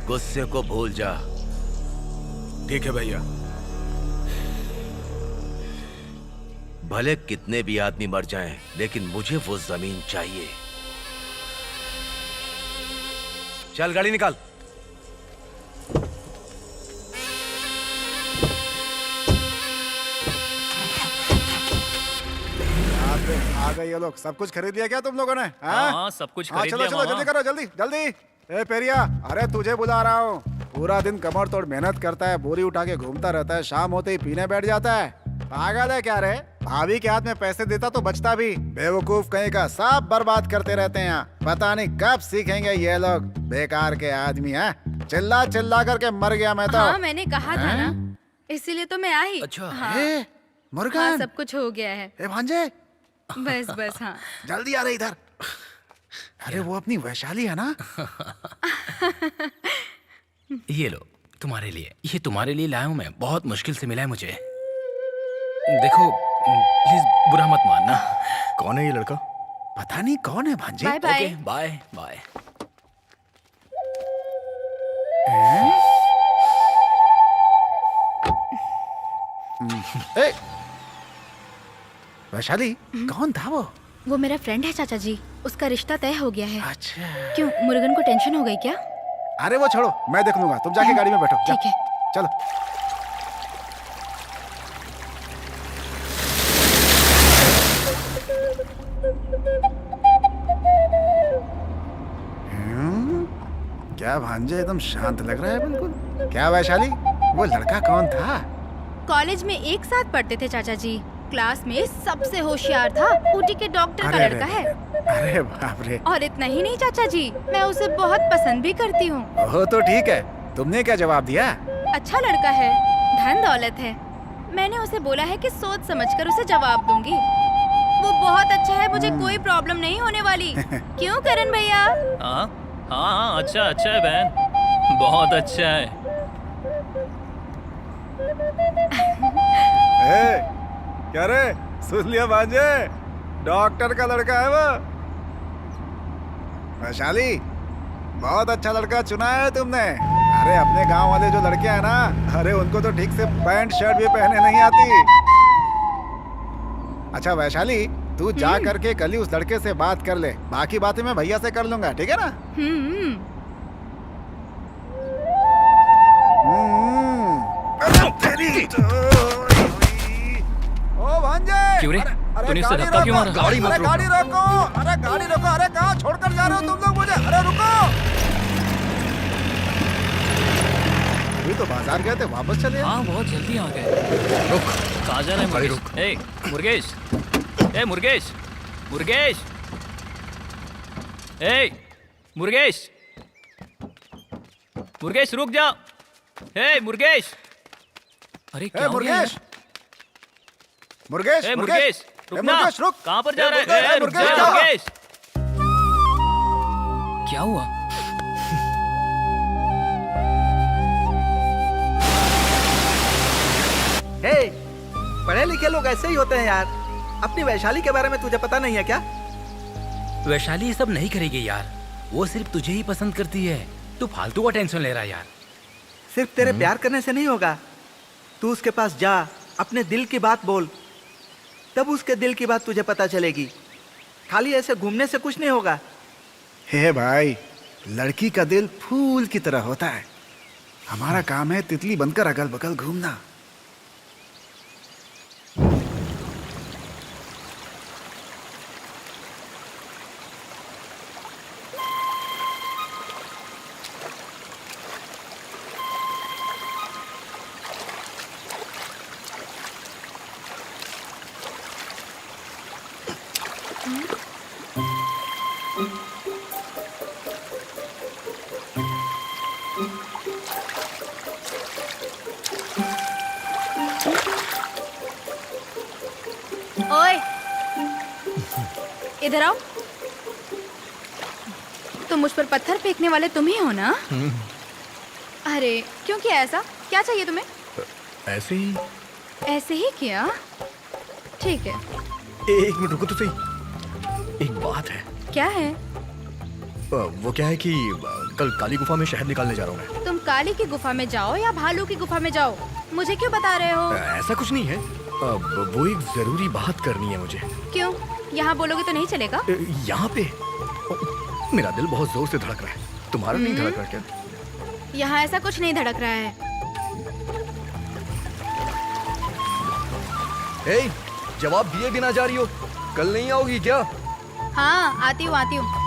गुस्से को भूल जा। ठीक है भैया। भले कितने भी आदमी मर जाएं, लेकिन मुझे वो जमीन चाहिए। चल गाड़ी निकाल। आ गए ये लोग। सब कुछ खरीद लिया क्या तुम लोगों ने? हाँ, सब कुछ खरीद चलो लिया चलो मामा। जल्दी करो, जल्दी जल्दी। ए पेरिया, अरे तुझे बुला रहा हूँ। पूरा दिन कमर तोड़ मेहनत करता है, बोरी उठा के घूमता रहता है, शाम होते ही पीने बैठ जाता है। पागल है क्या रे? भाभी के हाथ में पैसे देता तो बचता भी। बेवकूफ कहीं का, सब बर्बाद करते रहते हैं यहाँ। पता नहीं कब सीखेंगे ये लोग, बेकार के आदमी हैं। चिल्ला चिल्ला करके मर गया मैं तो। हाँ, मैंने कहा था ना, इसीलिए तो मैं आई। अच्छा। हाँ, ए, मुर्गन। हाँ, सब कुछ हो गया है। ए भांजे, बस बस, हाँ। जल्दी आ रहे इधर। अरे वो अपनी वैशाली है ना? ये लो तुम्हारे लिए, ये तुम्हारे लिए लाया हूँ मैं, बहुत मुश्किल से मिला है मुझे। देखो प्लीज बुरा मत मानना। कौन है ये लड़का? पता नहीं कौन है भांजे। Bye bye. Okay bye bye. ए, वैशाली कौन था वो? वो मेरा फ्रेंड है चाचा जी, उसका रिश्ता तय हो गया है। अच्छा। क्यों, मुर्गन को टेंशन हो गई क्या? अरे वो छोड़ो, मैं देख लूंगा। तुम जाके गाड़ी में बैठो। जा। ठीक है। चलो। क्या भांजे एकदम शांत लग रहा है बिल्कुल। क्या वैशाली, वो लड़का कौन था? कॉलेज में एक साथ पढ़ते थे चाचा जी, क्लास में सबसे होशियार था, ऊटी के डॉक्टर का अरे, लड़का है। अरे बाप रे। और इतना ही नहीं चाचा जी, मैं उसे बहुत पसंद भी करती हूँ। वो तो ठीक है, तुमने क्या जवाब दिया? अच्छा लड़का है, धन दौलत है। मैंने उसे बोला है कि सोच समझकर उसे जवाब दूंगी। वो बहुत अच्छा है, मुझे कोई प्रॉब्लम नहीं होने वाली। क्यों करण भैया? हाँ हाँ हाँ, अच्छा अच्छा है बहन, बहुत अच्छा है। ए, क्या रे, सुन लिया भांजे? डॉक्टर का लड़का है वो। वैशाली, बहुत अच्छा लड़का चुना है तुमने। अरे अपने गांव वाले जो लड़के हैं ना, अरे उनको तो ठीक से पैंट शर्ट भी पहने नहीं आती। अच्छा वैशाली, तू जा करके कल ही उस लड़के से बात कर ले, बाकी बातें मैं भैया से कर लूंगा, ठीक है ना? अरे तेरी तो। ओ भांजे, क्यों रे? अरे तूने उससे गाड़ी धक्का क्यों रोको, मारा? गाड़ी मत अरे गाड़ी रोको, अरे गाड़ी रोको। अरे कहाँ छोड़कर जा रहे हो तुम लोग मुझे? अरे रुको। अभी तो बाजार गए थे, वापस चले। हाँ, बहुत जल्दी आ गए। रुक, कहाँ जा रहे हैं मुर्गेश? ए मुर्गेश, ए मुर्गेश, मुर्गेश, ए मुर्गेश, मुर्गेश रुक जा। ए मुर्गेश, अरे क्या हो गया? मुर्गेश, मुर्गेश, ए मुर्गेश, रुक ना। मुर्गेश रुक। कहाँ पर जा रहा है? मुर्गेश, ए, रुक जा, मुर्गेश, क्या? मुर्गेश। क्या हुआ? हे, पढ़े लिखे लोग ऐसे ही होते हैं यार। अपनी वैशाली के बारे में तुझे पता नहीं है क्या? वैशाली ये सब नहीं करेगी यार, वो सिर्फ तुझे ही पसंद करती है। तू फालतू का टेंशन ले रहा है यार। सिर्फ तेरे प्यार करने से नहीं होगा। तू उसके पास जा, अपने दिल की बात बोल, तब उसके दिल की बात तुझे पता चलेगी। खाली ऐसे घूमने से कुछ नहीं होगा। हे भाई, लड़की का दिल फूल की तरह होता है। हमारा काम है तितली बनकर अगल बगल घूमना। ओए, इधर आओ। तो मुझ पर पत्थर फेंकने वाले तुम ही हो ना? अरे क्यों किया ऐसा? क्या चाहिए तुम्हें? ऐसे ही? ऐसे ही किया? ठीक है। एक मिनट रुको तो सही। एक बात है। क्या है? वो क्या है कि कल काली गुफा में शहद निकालने जा रहा हूँ मैं। तुम काली की गुफा में जाओ या भालू की गुफा में जाओ, मुझे क्यों बता रहे हो? ऐसा कुछ नहीं है। वो एक जरूरी बात करनी है मुझे। क्यों? यहाँ बोलोगे तो नहीं चलेगा? यहाँ पे मेरा दिल बहुत जोर से धड़क रहा है। तुम्हारा नहीं धड़क रहा क्या? यहाँ ऐसा कुछ नहीं धड़क रहा है। ए, जवाब दिए बिना जा रही हो? कल नहीं आओगी क्या? हाँ, आती हूँ आती हूँ।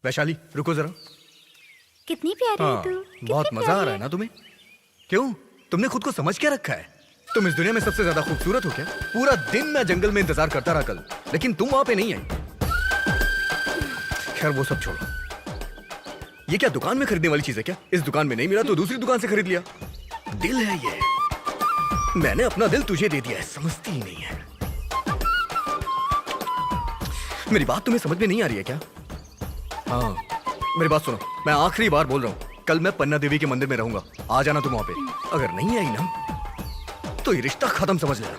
वैशाली रुको जरा। कितनी प्यारी है तू। बहुत मजा आ रहा है ना तुम्हें? क्यों? तुमने खुद को समझ क्या रखा है? तुम इस दुनिया में सबसे ज्यादा खूबसूरत हो क्या? पूरा दिन मैं जंगल में इंतजार करता रहा कल, लेकिन तुम वहां पे नहीं आई। खैर वो सब छोड़ो। ये क्या दुकान में खरीदने वाली चीज है क्या? इस दुकान में नहीं मिला तो दूसरी दुकान से खरीद लिया। दिल है ये। मैंने अपना दिल तुझे दे दिया है, समझती ही नहीं है। मेरी बात तुम्हें समझ में नहीं आ रही है क्या? हाँ, मेरी बात सुनो, मैं आखिरी बार बोल रहा हूँ, कल मैं पन्ना देवी के मंदिर में रहूंगा। आ जाना तुम वहां पे। अगर नहीं आई ना तो ये रिश्ता खत्म समझ लेना।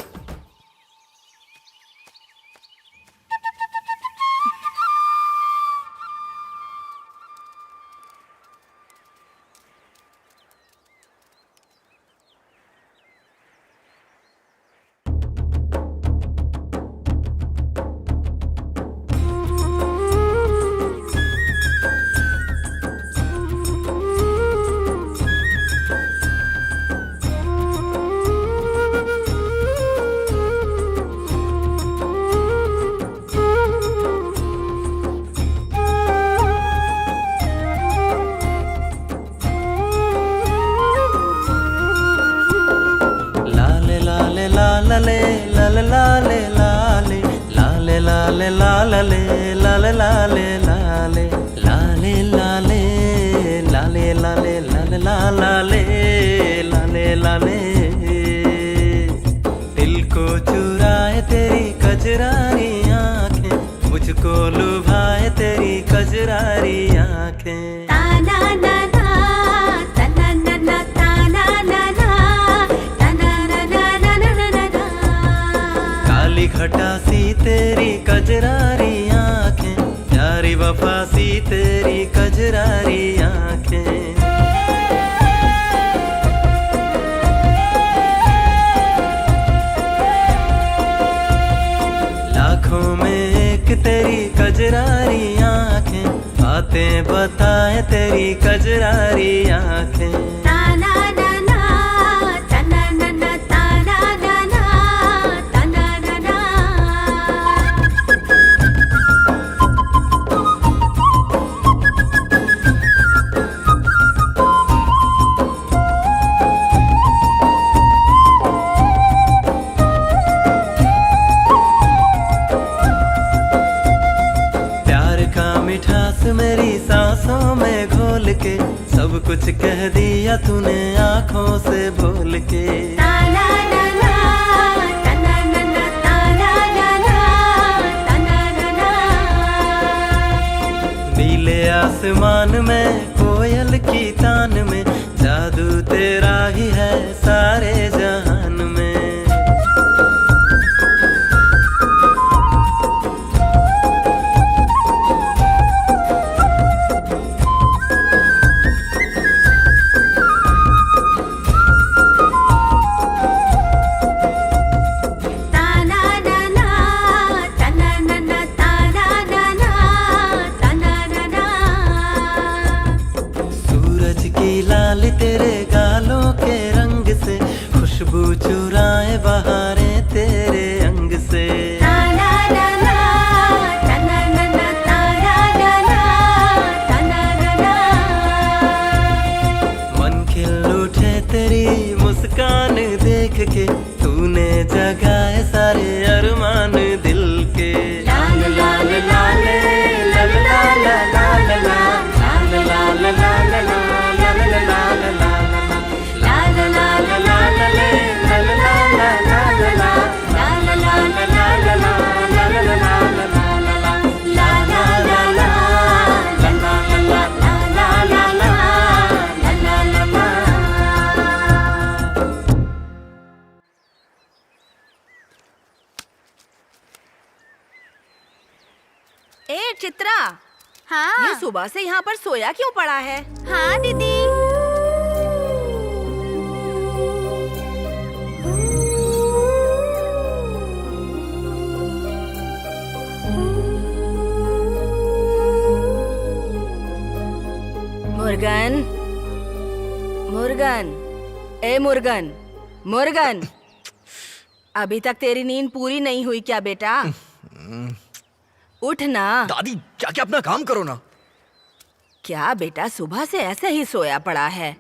दिल को चुराए तेरी कजरारी आंखें, मुझको लुभाए तेरी कजरारी आंखें। ताना ना ना, तना ना ना, ताना ना ना, तना ना ना ना ना ना ना। काली घटा सी तेरी कजरारी आंखें, प्यारी वफा सी तेरी कजरारी आंखें। लाखों में एक तेरी कजरारी आंखें, बातें बताए तेरी कजरारी आंखें। ताना ना ना, तना ना ना, ताना ना ना, तना ना ना। प्यार का मिठास मेरी सांसों में घोल के, सब कुछ कह दिया तूने आंखों से बोल के। ताना ना ना, तना ना ना, ताना ना ना, तना ना ना। नीले आसमान में कोयल की तान में, जादू तेरा ही है सारे जहान में। ताना ना ना, तना ना ना, ताना ना ना, तना ना ना। सूरज की लाल तेरे गालों के रंग से, खुशबू चुराए बहारें तेरे अंग से। ताना ना ना, तना ना ना, ताना ना ना, लिख के तूने जगाए सारे अरमान दिल के। लाल लाल लाल लाल लाल लाल लाल लाल लाल लाल लाल लाल लाल ए चित्रा, हाँ ये सुबह से यहाँ पर सोया क्यों पड़ा है? हाँ दीदी। मुर्गन, मुर्गन, ए मुर्गन, मुर्गन, अभी तक तेरी नींद पूरी नहीं हुई क्या बेटा? उठ ना। दादी क्या क्या अपना काम करो ना। क्या बेटा सुबह से ऐसे ही सोया पड़ा है?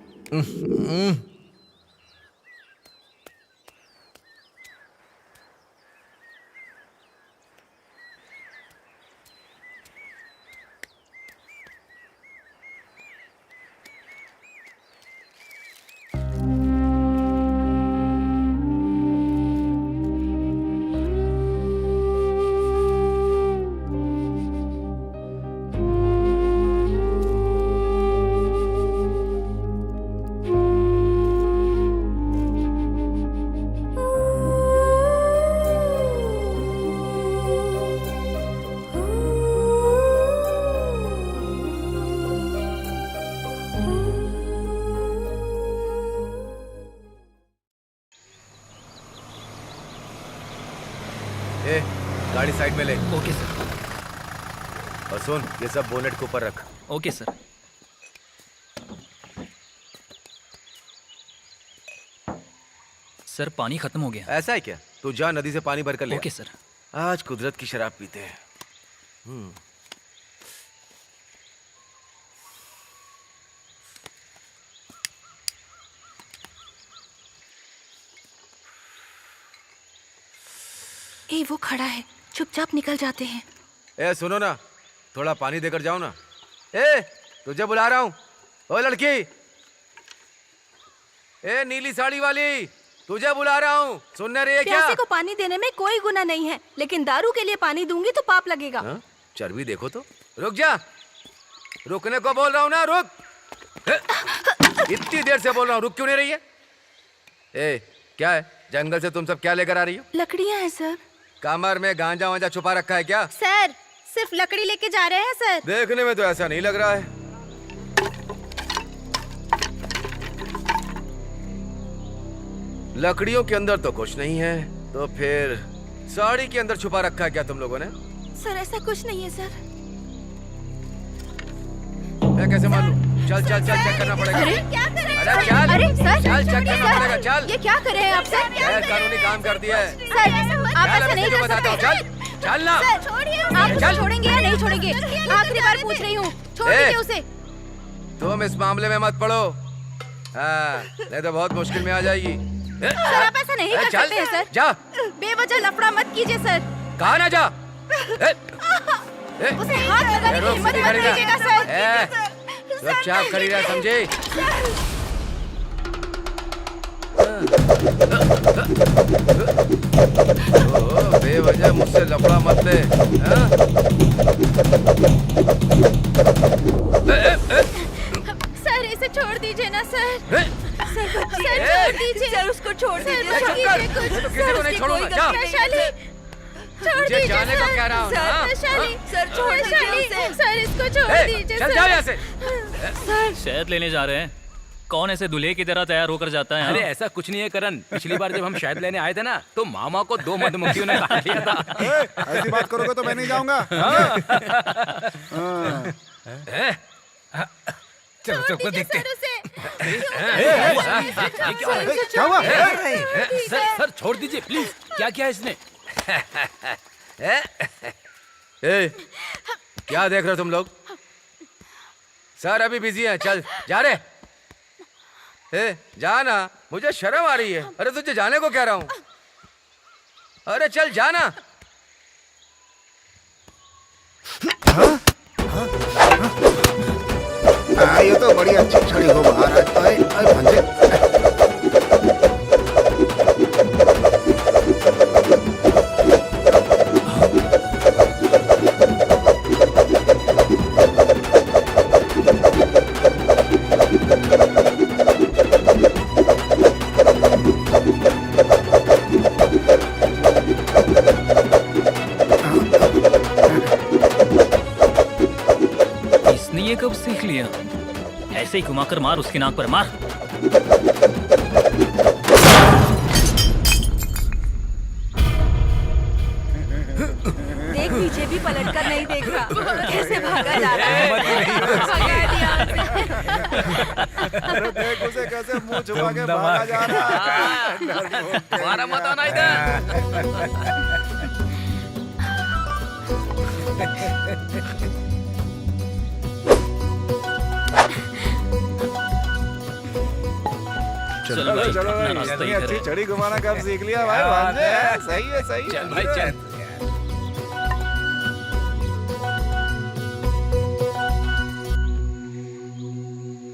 ए, गाड़ी साइड में ले। Okay sir. और सुन, ये सब बोनेट के ऊपर रख। Okay sir. सर पानी खत्म हो गया। ऐसा है क्या? तू जा नदी से पानी भर कर ले। Okay sir. आज कुदरत की शराब पीते हैं। ए वो खड़ा है, चुपचाप निकल जाते हैं। ए सुनो ना, थोड़ा पानी देकर जाओ ना। ए तुझे बुला रहा हूँ। ओ लड़की, ए नीली साड़ी वाली, तुझे बुला रहा हूँ। सुनने रही है क्या? प्यासे को पानी देने में कोई गुनाह नहीं है, लेकिन दारू के लिए पानी दूंगी तो पाप लगेगा। हाँ? चर्बी देखो तो। रुक जा, रुकने को बोल रहा हूँ ना, रुक। इतनी देर से बोल रहा हूँ, रुक क्यों नहीं रही है? ए क्या है, जंगल से तुम सब क्या लेकर आ रही हो? लकड़ियाँ हैं सर। कमर में गांजा वांजा छुपा रखा है क्या? सर सिर्फ लकड़ी लेके जा रहे हैं सर। देखने में तो ऐसा नहीं लग रहा है। लकड़ियों के अंदर तो कुछ नहीं है, तो फिर साड़ी के अंदर छुपा रखा है क्या तुम लोगों ने? सर ऐसा कुछ नहीं है सर। मैं कैसे मालूम? चल चल चल, चेक करना पड़ेगा। अरे क्या कर रहे हैं? अरे चल, अरे सर चल चेक करना पड़ेगा। चल, ये क्या कर रहे हैं आप सर? गैर कानूनी काम कर दिया है। सर आप ऐसा नहीं कर बताता हूँ। सकते। चल चल ना। सर छोड़िए। आप उसे छोड़ेंगे या नहीं छोड़ेंगे? आखिरी बार पूछ रही हूँ, छोड़ दीजिए उसे। तुम इस मामले में मत पड़ो, हाँ, नहीं तो बहुत मुश्किल में आ जाएगी। सर आप ऐसा नहीं कर सकते हैं सर। जा, बेवजह लफड़ा मत कीजिए सर। कहा ना जा। उसे हाथ लगाने की हिम्मत मत कीजिएगा सर। चुपचाप खड़ी रह, समझे? बेवजह मुझसे लफड़ा मत ले। सर इसे छोड़ दीजिए ना सर। सर छोड़ दीजिए। सर उसको छोड़ दीजिए। सर कीजिए कुछ। तो किसी को नहीं छोड़ूंगा। जा। वैशाली छोड़ मुझे दीजिए जाने को कह रहा हूँ ना। वैशाली सर छोड़ दीजिए उसे। सर इसको छोड़ दीजिए चल जा यहाँ से। शहद लेने जा रहे हैं। कौन ऐसे दूल्हे की तरह तैयार होकर जाता है? अरे ऐसा कुछ नहीं है करण। पिछली बार जब हम शहद लेने आए थे ना, तो मामा को 2 मधुमक्खियों ने खा लिया था। ऐसी बात करोगे तो मैं नहीं जाऊंगा। चलो सबको देखते हैं। क्या हुआ? सर छोड़ दीजिए प्लीज। क्या किया इसने? ए, क्या देख रहे हो तुम लोग? सर अभी बिजी हैं, चल जा रहे। ए, जाना, मुझे शर्म आ रही है। अरे तुझे जाने को कह रहा हूँ। अरे चल जाना। ये तो बड़ी अच्छी छड़ी हो महाराज। अरे अरे भंजे। इसने ये कब सीख लिया? ऐसे ही घुमाकर मार, उसकी नाक पर मार। देख पीछे भी पलट कर नहीं देख रहा, कैसे भागा जा रहा है। भगा दिया उसे। अरे देख उसे कैसे मुंह छुपा के भागा जा रहा है। मारा मत आना इधर। चलो भाई, चलो अपना भाई, रास्ता इतनी इधर अच्छी है। छड़ी घुमाना कब सीख लिया भाई भांजे? सही है सही है। चल भाई चल।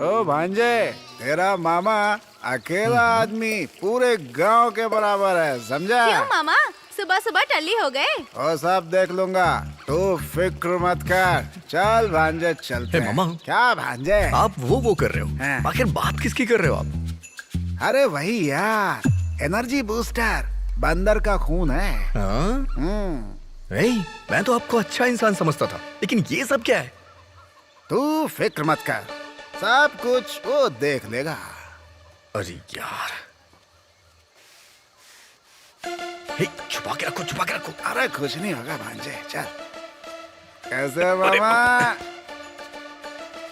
ओ भांजे, तेरा मामा अकेला आदमी पूरे गांव के बराबर है, समझा? क्यों मामा, सुबह सुबह टल्ली हो गए? और सब देख लूंगा, तू फिक्र मत कर। चल भांजे चलते हैं। मामा। क्या भांजे? आप वो कर रहे हो, हाँ। आखिर बात किसकी कर रहे हो आप? अरे वही यार, एनर्जी बूस्टर, बंदर का खून है। हाँ? मैं तो आपको अच्छा इंसान समझता था, लेकिन ये सब क्या है? तू फिक्र मत कर, सब कुछ वो देख लेगा। अरे यार, छुपा के रखो, छुपा के रखो। अरे कुछ नहीं होगा भांजे, चल। कैसे मामा?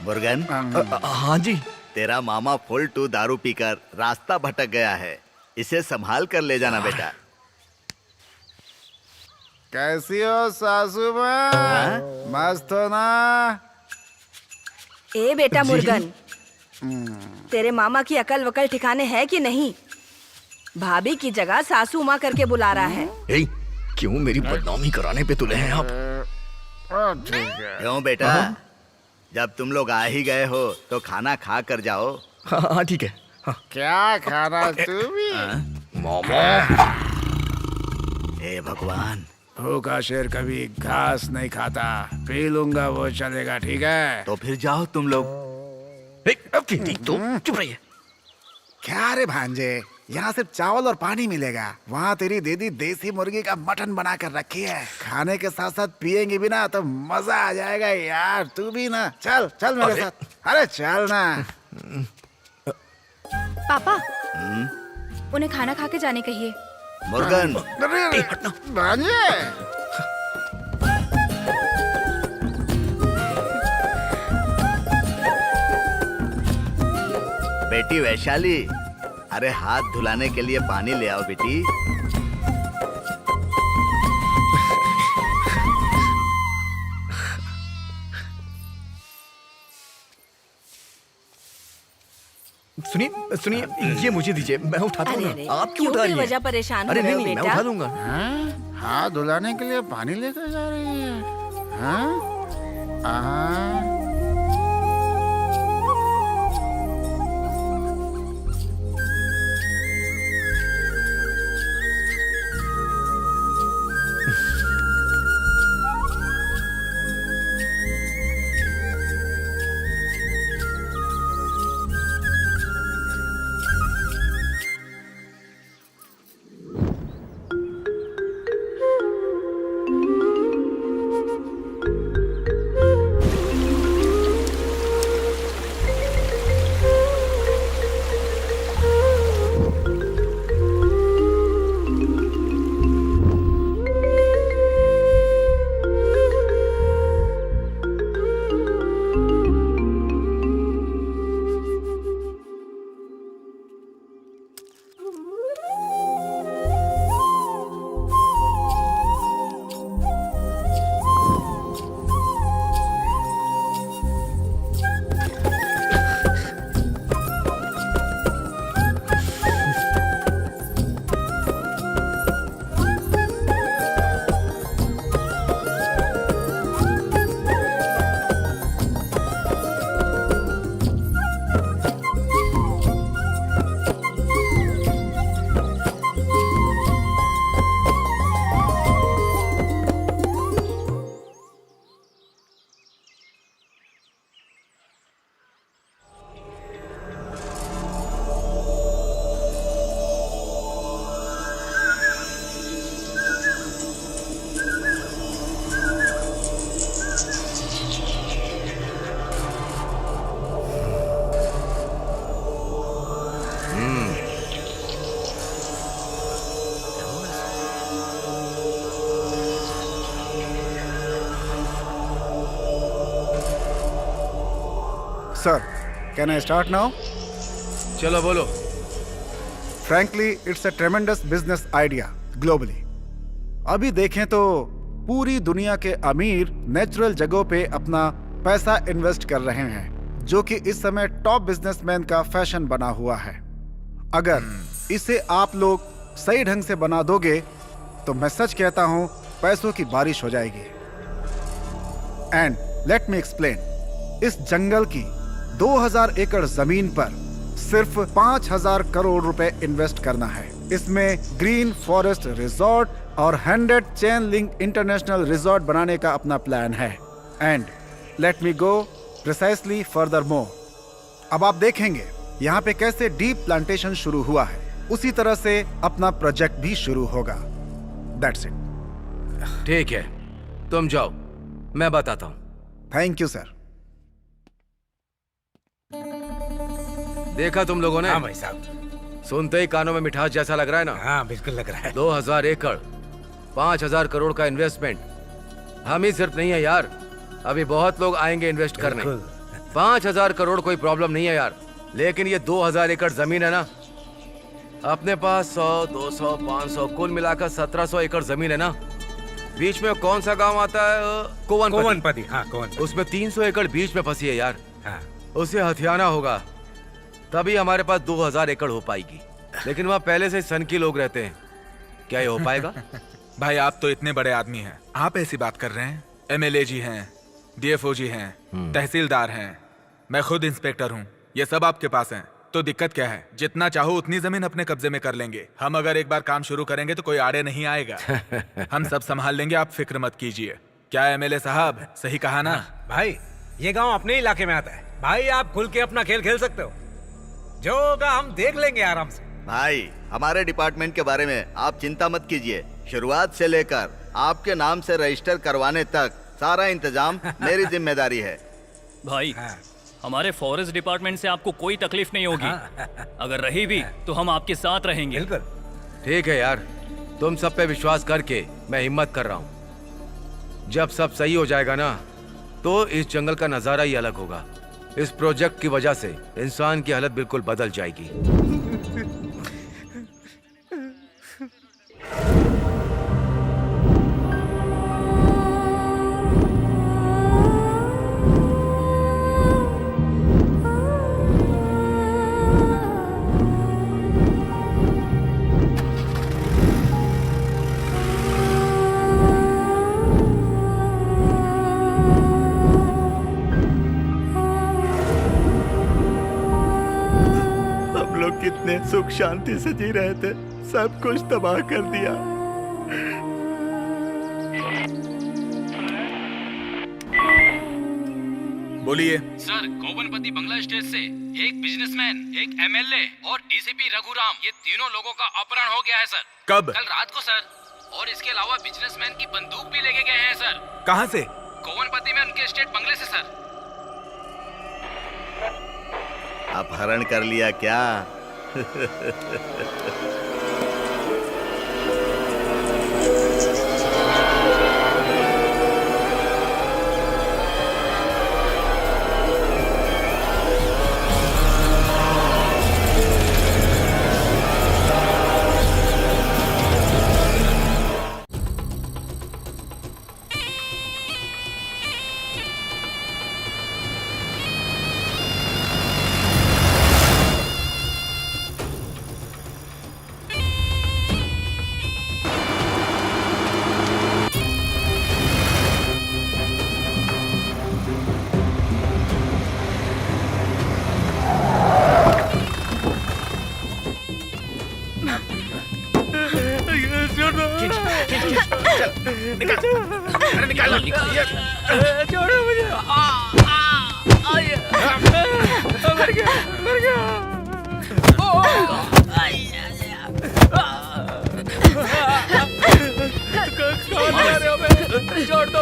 मुर्गन, हाँ जी। तेरा मामा फुल टू दारू पीकर रास्ता भटक गया है, इसे संभाल कर ले जाना बेटा। कैसी हो सासू माँ? मस्त हो ना? ए बेटा मुर्गन, तेरे मामा की अकल वकल ठिकाने है कि नहीं? भाभी की जगह सासू माँ करके बुला रहा है। क्यों मेरी बदनामी कराने पे तुले हैं आप? क्यों बेटा, जब तुम लोग आ ही गए हो तो खाना खा कर जाओ। हाँ ठीक है। हाँ। क्या खाना तू भी? मामा, हे भगवान, भूखा शेर कभी घास नहीं खाता। पी लूंगा वो चलेगा, ठीक है? तो फिर जाओ तुम लोग। तो चुप रहिए। क्या रे भांजे, यहाँ सिर्फ चावल और पानी मिलेगा। वहाँ तेरी दीदी देसी मुर्गी का मटन बना कर रखी है। खाने के साथ साथ पियेंगी भी ना तो मजा आ जाएगा यार। तू भी ना, चल चल मेरे साथ। अरे चल ना। पापा, उन्हें खाना खा के जाने कहिए। मुर्गन, अरे भांजे, बेटी वैशाली, अरे हाथ धुलाने के लिए पानी ले आओ बेटी। सुनिए सुनिए, ये मुझे दीजिए, मैं उठाता हूँ अरे, ना। आप क्यों क्यों उठा रही हैं? बेवजह परेशान अरे हो रहे नहीं हो नहीं, मैं बेटा? उठा लूंगा। हाथ धुलाने के लिए पानी लेकर जा रही है? हाँ? Sir, can I start now? चलो बोलो। Frankly, it's a tremendous business idea globally. अभी देखें तो पूरी दुनिया के अमीर नेचुरल जगहों पे अपना पैसा इन्वेस्ट कर रहे हैं, जो कि इस समय टॉप बिजनेसमैन का फैशन बना हुआ है। अगर इसे आप लोग सही ढंग से बना दोगे तो मैं सच कहता हूं पैसों की बारिश हो जाएगी। एंड लेट मी एक्सप्लेन, इस जंगल की 2000 एकड़ जमीन पर सिर्फ 5000 करोड़ रुपए इन्वेस्ट करना है। इसमें ग्रीन फॉरेस्ट रिजॉर्ट और 100 चेन लिंक इंटरनेशनल रिजॉर्ट बनाने का अपना प्लान है। And let me go precisely further more. अब आप देखेंगे यहाँ पे कैसे डीप प्लांटेशन शुरू हुआ है, उसी तरह से अपना प्रोजेक्ट भी शुरू होगा। That's it. ठीक है, तुम जाओ, मैं बताता हूँ। Thank you sir. देखा तुम लोगों ने? हाँ भाई साहब। सुनते ही कानों में मिठास जैसा लग रहा है ना? हाँ बिल्कुल लग रहा है। 2000 एकड़, 5000 करोड़ का इन्वेस्टमेंट। हम ही सिर्फ नहीं है यार, अभी बहुत लोग आएंगे इन्वेस्ट करने। 5000 करोड़ कोई प्रॉब्लम नहीं है यार, लेकिन ये 2000 एकड़ जमीन है ना, अपने पास 100, 200, 500 कुल मिलाकर 1700 एकड़ जमीन है ना। बीच में कौन सा गांव आता है? कोवनपति। हाँ कोवनपति। उसमें 300 एकड़ बीच में फंसी है यार। हाँ। उसे हथियाना होगा, तभी हमारे पास 2000 एकड़ हो पाएगी। लेकिन वहाँ पहले से सन की लोग रहते हैं, क्या ये हो पाएगा? भाई आप तो इतने बड़े आदमी हैं, आप ऐसी बात कर रहे हैं? एमएलए जी हैं, डीएफओ जी हैं, तहसीलदार हैं, मैं खुद इंस्पेक्टर हूँ, ये सब आपके पास हैं। तो दिक्कत क्या है? जितना चाहो उतनी जमीन अपने कब्जे में कर लेंगे। हम अगर एक बार काम शुरू करेंगे तो कोई आड़े नहीं आएगा। हम सब संभाल लेंगे, आप फिक्र मत कीजिए। क्या एमएलए साहब सही कहा ना? भाई ये गांव अपने इलाके में आता है, भाई आप खुल के अपना खेल खेल सकते हो, जो होगा हम देख लेंगे आराम से। भाई हमारे डिपार्टमेंट के बारे में आप चिंता मत कीजिए, शुरुआत से लेकर आपके नाम से रजिस्टर करवाने तक सारा इंतजाम मेरी जिम्मेदारी है। भाई हमारे फॉरेस्ट डिपार्टमेंट से आपको कोई तकलीफ नहीं होगी। अगर रही भी तो हम आपके साथ रहेंगे। बिल्कुल। ठीक है यार, तुम सब पे विश्वास करके मैं हिम्मत कर रहा हूँ। जब सब सही हो जाएगा ना, तो इस जंगल का नजारा ही अलग होगा। इस प्रोजेक्ट की वजह से इंसान की हालत बिल्कुल बदल जाएगी। कितने सुख शांति से जी रहे थे, सब कुछ तबाह कर दिया। बोलिए सर, कोवनपति बंगला स्टेट से एक बिजनेसमैन, एक एमएलए और डीसीपी रघुराम, ये तीनों लोगों का अपहरण हो गया है सर। कब? कल रात को सर। और इसके अलावा बिजनेसमैन की बंदूक भी लेके गए हैं सर। कहाँ से? कोवनपति में उनके स्टेट बंगले से सर। अपहरण कर लिया क्या? छोड़ो मुझे। मर गया। कौन मार रहे हो? मैं छोड़ दो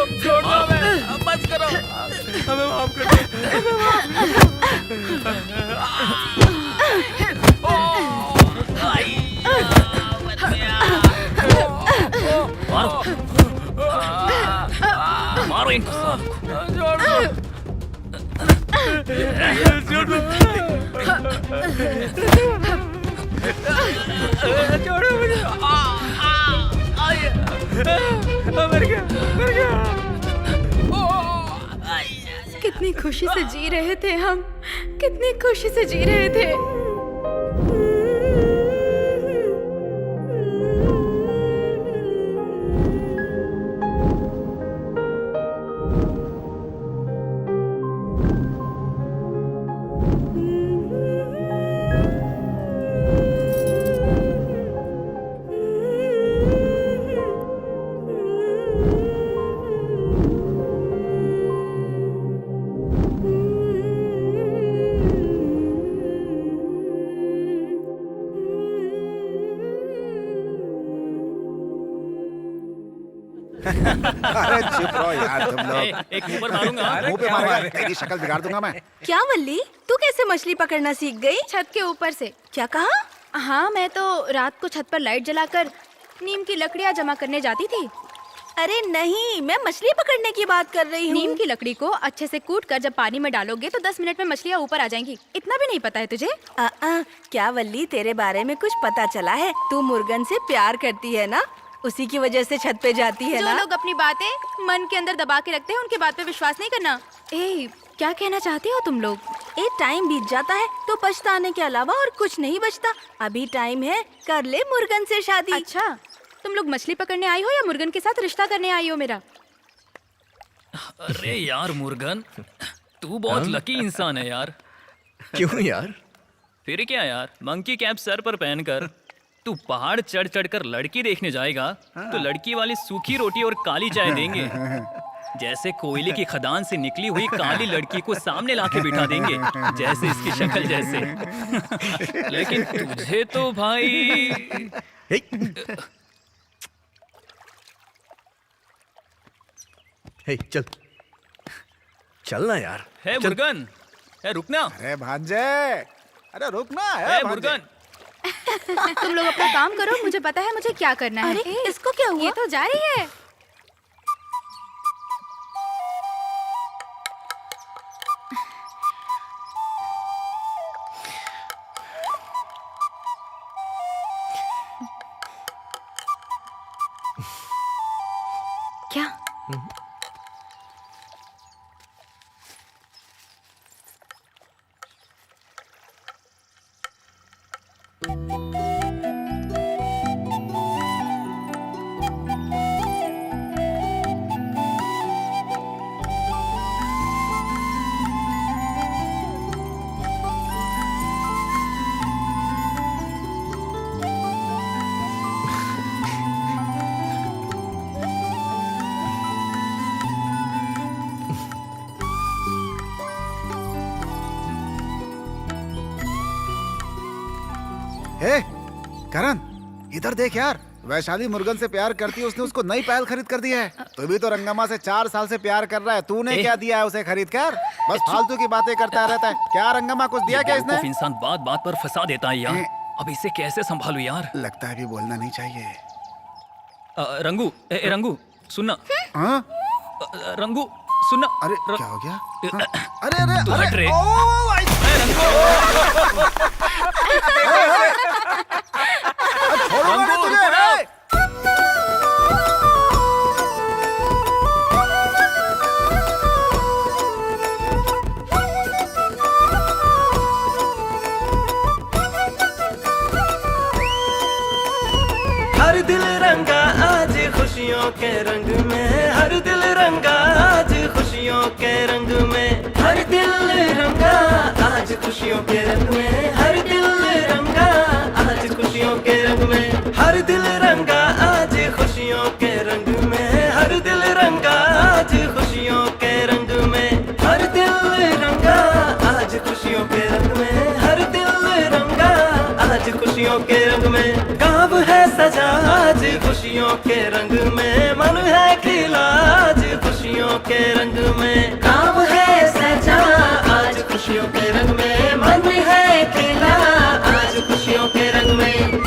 हमें, बस करो, हमें माफ कर मारो इनको। छोड़ दो। छोड़ दो। छोड़ो मुझे। मर गया, मर गया। कितनी खुशी से जी रहे थे हम, कितनी खुशी से जी रहे थे। अरे चुप रहो यार तुम लोग। एक मुंह पर मारूंगा। मुंह पे मारेगा, तेरी शक्ल बिगाड़ दूंगा मैं। क्या वल्ली, तू कैसे मछली पकड़ना सीख गई? छत के ऊपर से। क्या कहा? हाँ, मैं तो रात को छत पर लाइट जलाकर नीम की लकड़ियाँ जमा करने जाती थी। अरे नहीं, मैं मछली पकड़ने की बात कर रही हूँ। नीम की लकड़ी को अच्छे से कूट कर जब पानी में डालोगे तो 10 मिनट में मछलियाँ ऊपर आ जाएंगी। इतना भी नहीं पता है तुझे? क्या वल्ली, तेरे बारे में कुछ पता चला है? तू मुर्गन से प्यार करती है ना, उसी की वजह से छत पे जाती है जो ना? लोग अपनी बातें मन के अंदर दबा के रखते हैं उनके बात पे विश्वास नहीं करना। ए, क्या कहना चाहते हो तुम लोग? टाइम बीत जाता है तो पछताने के अलावा और कुछ नहीं बचता। अभी टाइम है, कर ले मुर्गन से शादी। अच्छा, तुम लोग मछली पकड़ने आई हो या मुर्गन के साथ रिश्ता करने आई हो मेरा? अरे यार मुर्गन, तू बहुत लकी इंसान है यार। क्यों यार? फिर क्या यार, मंकी कैप सर पर पहनकर तू पहाड़ चढ़ चढ़ कर लड़की देखने जाएगा तो लड़की वाली सूखी रोटी और काली चाय देंगे। जैसे कोयले की खदान से निकली हुई काली लड़की को सामने लाके बिठा देंगे, जैसे इसकी शक्ल जैसे। लेकिन तुझे तो भाई हे चल चल ना यार। है मुर्गन, है रुकना। अरे भांजे, अरे रुकना है मुर्गन। तुम लोग अपना काम करो, मुझे पता है मुझे क्या करना है। अरे इसको क्या हुआ? ये तो जा रही है। क्या? हे करण, इधर देख यार, वैशाली मुर्गन से प्यार करती है, उसने उसको नई पायल खरीद कर दी है। तू भी तो रंगम्मा से 4 साल से प्यार कर रहा है, तूने क्या दिया है उसे खरीद कर? बस फालतू की बातें करता रहता है। क्या रंगम्मा कुछ दिया क्या इसने? इंसान बात बात पर फंसा देता है यार। अब इसे कैसे संभालू यार? लगता है अभी बोलना नहीं चाहिए। रंगू, रंगू सुनना। हाँ? रंगू सुनना। अरे क्या हो गया? अरे अरे तू हट रे। छोड़ो ना तुझे। हर दिल रंगा आज खुशियों के रंग में, हर दिल रंगा आज खुशियों के रंग में, हर दिल रंगा आज खुशियों के रंग में, हर दिल रंगा आज खुशियों के रंग में, हर दिल रंगा आज खुशियों के रंग में, हर दिल रंगा आज खुशियों के रंग में, हर दिल रंगा आज खुशियों के रंग में, हर दिल रंगा आज खुशियों के रंग में, गाँव है सजा आज खुशियों के रंग में, मन है खिला आज खुशियों के रंग में, गाँव है सजा आज खुशियों के रंग में, मन है खिला आज खुशियों के रंग में।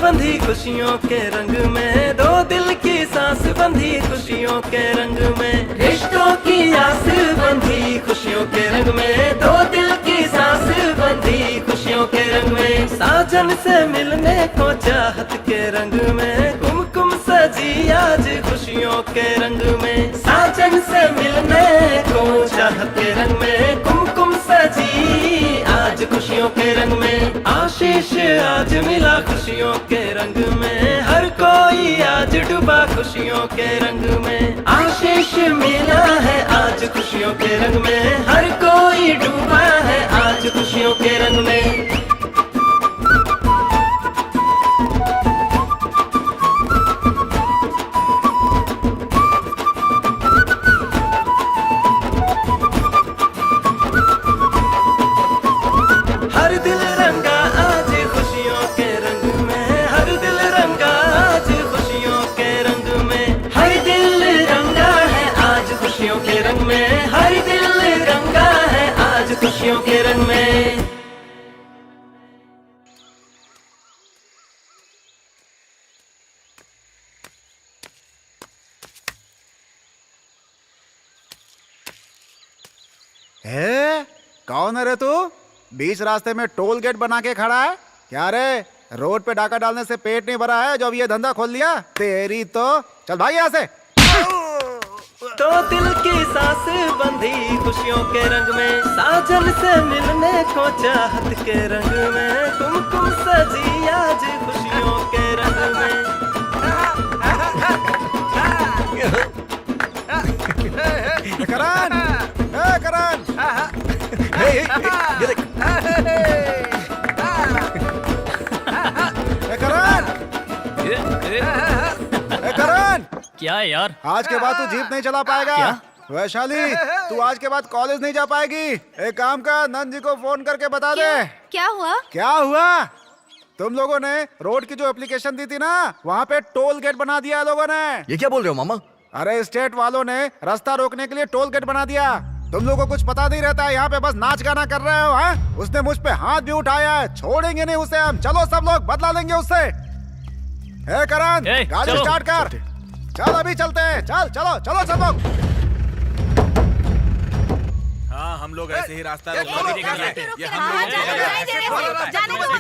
बंधी खुशियों के रंग में, दो दिल की सांस बंधी खुशियों के रंग में, रिश्तों की आस बंधी खुशियों के रंग में, दो दिल की सांस बंधी खुशियों के रंग में, साजन से मिलने को चाहत के रंग में, कुमकुम सजी आज खुशियों के रंग में, साजन से मिलने को चाहत के रंग में, कुमकुम सजी आज खुशियों के रंग में, आशीष आज मिला खुशियों के रंग में, हर कोई आज डूबा खुशियों के रंग में, आशीष मिला है आज खुशियों के रंग में, हर कोई डूबा है आज खुशियों के रंग में। हर दिल रंगा आज खुशियों के रंग में, हर दिल रंगा आज खुशियों के रंग में, हर दिल रंगा है आज खुशियों के रंग में, हर दिल रंगा है आज खुशियों के रंग में। कौन है रे तू? बीच रास्ते में टोल गेट बना के खड़ा है क्या रे? रोड पे डाका डालने से पेट नहीं भरा है जो अब ये धंधा खोल लिया? तेरी तो चल भाई यहाँ से। तो दिल की सांस बंधी खुशियों के रंग में, साजन से मिलने को चाहत के रंग में, कुमकुम सजी आज खुशियों के रंग में। करण, करण, करण, क्या है यार? आज के बाद तू जीप नहीं चला पाएगा। क्या? वैशाली, तू आज के बाद कॉलेज नहीं जा पाएगी। एक काम कर, नंद जी को फोन करके बता दे। क्या हुआ? क्या हुआ? तुम लोगों ने रोड की जो एप्लीकेशन दी थी ना, वहाँ पे टोल गेट बना दिया है लोगों ने। ये क्या बोल रहे हो मामा? अरे स्टेट वालों ने रास्ता रोकने के लिए टोल गेट बना दिया। तुम लोगों को कुछ पता नहीं रहता है, यहाँ पे बस नाच गाना कर रहे हो। हाँ? उसने मुझ पे हाथ भी उठाया है, छोड़ेंगे नहीं उसे हम। चलो सब लोग बदला लेंगे उससे। हे करण, गाड़ी स्टार्ट कर। चल अभी चलते हैं। चल चलो चलो सब लोग। हाँ, हम लोग ऐसे ही रास्ता रोक चलो, ये हम लोगों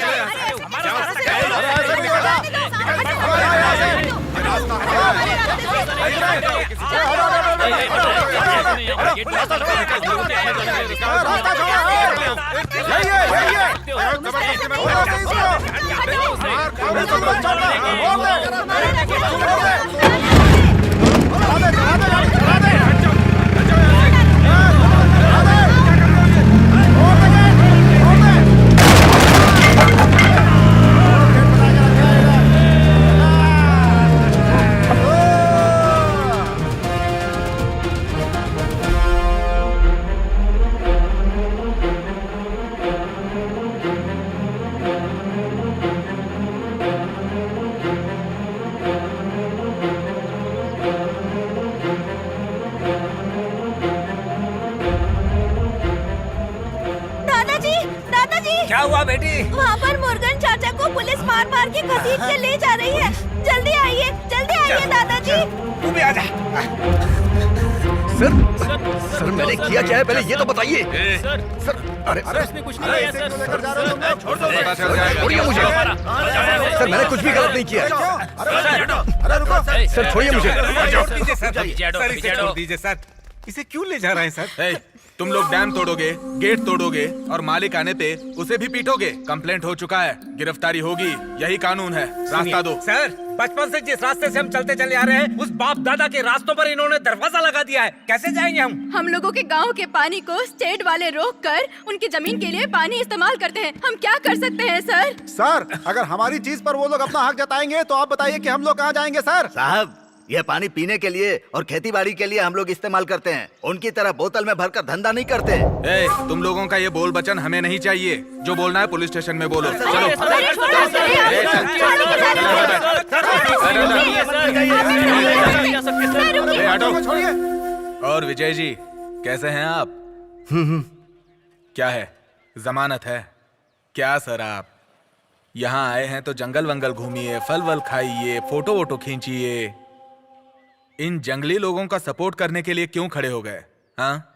क्या हुआ बेटी? वहाँ पर मुर्गन चाचा को पुलिस मार मार के घसीट के ले जा रही है। जल्दी आइए दादाजी। तू भी आजा। सर मैंने किया क्या है पहले ये तो बताइए। सर अरे इसमें कुछ नहीं है सर। छोड़ दो, पता चल जाएगा। छोड़िए मुझे। सर मैंने कुछ भी गलत नहीं किया। सर छोड़िए मुझे। सर इसे छोड़ दीजिए सर। इसे क्यों ले जा रहे हैं सर? तुम लोग डैम तोड़ोगे, गेट तोड़ोगे और मालिक आने पे उसे भी पीटोगे। कंप्लेंट हो चुका है, गिरफ्तारी होगी, यही कानून है। रास्ता दो। सर, बचपन से जिस रास्ते से हम चलते चले आ रहे हैं, उस बाप दादा के रास्तों पर इन्होंने दरवाजा लगा दिया है। कैसे जाएंगे हम लोगों के गांव के पानी को स्टेट वाले रोक कर उनकी जमीन के लिए पानी इस्तेमाल करते हैं। हम क्या कर सकते हैं सर? सर, अगर हमारी चीज पर वो लोग अपना हक जताएंगे तो आप बताइए कि हम लोग कहाँ जाएंगे सर? साहब, यह पानी पीने के लिए और खेती बाड़ी के लिए हम लोग इस्तेमाल करते हैं। उनकी तरह बोतल में भरकर धंधा नहीं करते। तुम लोगों का ये बोल बचन हमें नहीं चाहिए। जो बोलना है पुलिस स्टेशन में बोलो। चलो। और विजय जी कैसे हैं आप? क्या है, जमानत है क्या सर? आप यहाँ आए हैं तो जंगल वंगल घूमिए, फल वल खाइए, फोटो वोटो खींचिए। इन जंगली लोगों का सपोर्ट करने के लिए क्यों खड़े हो गए? हाँ,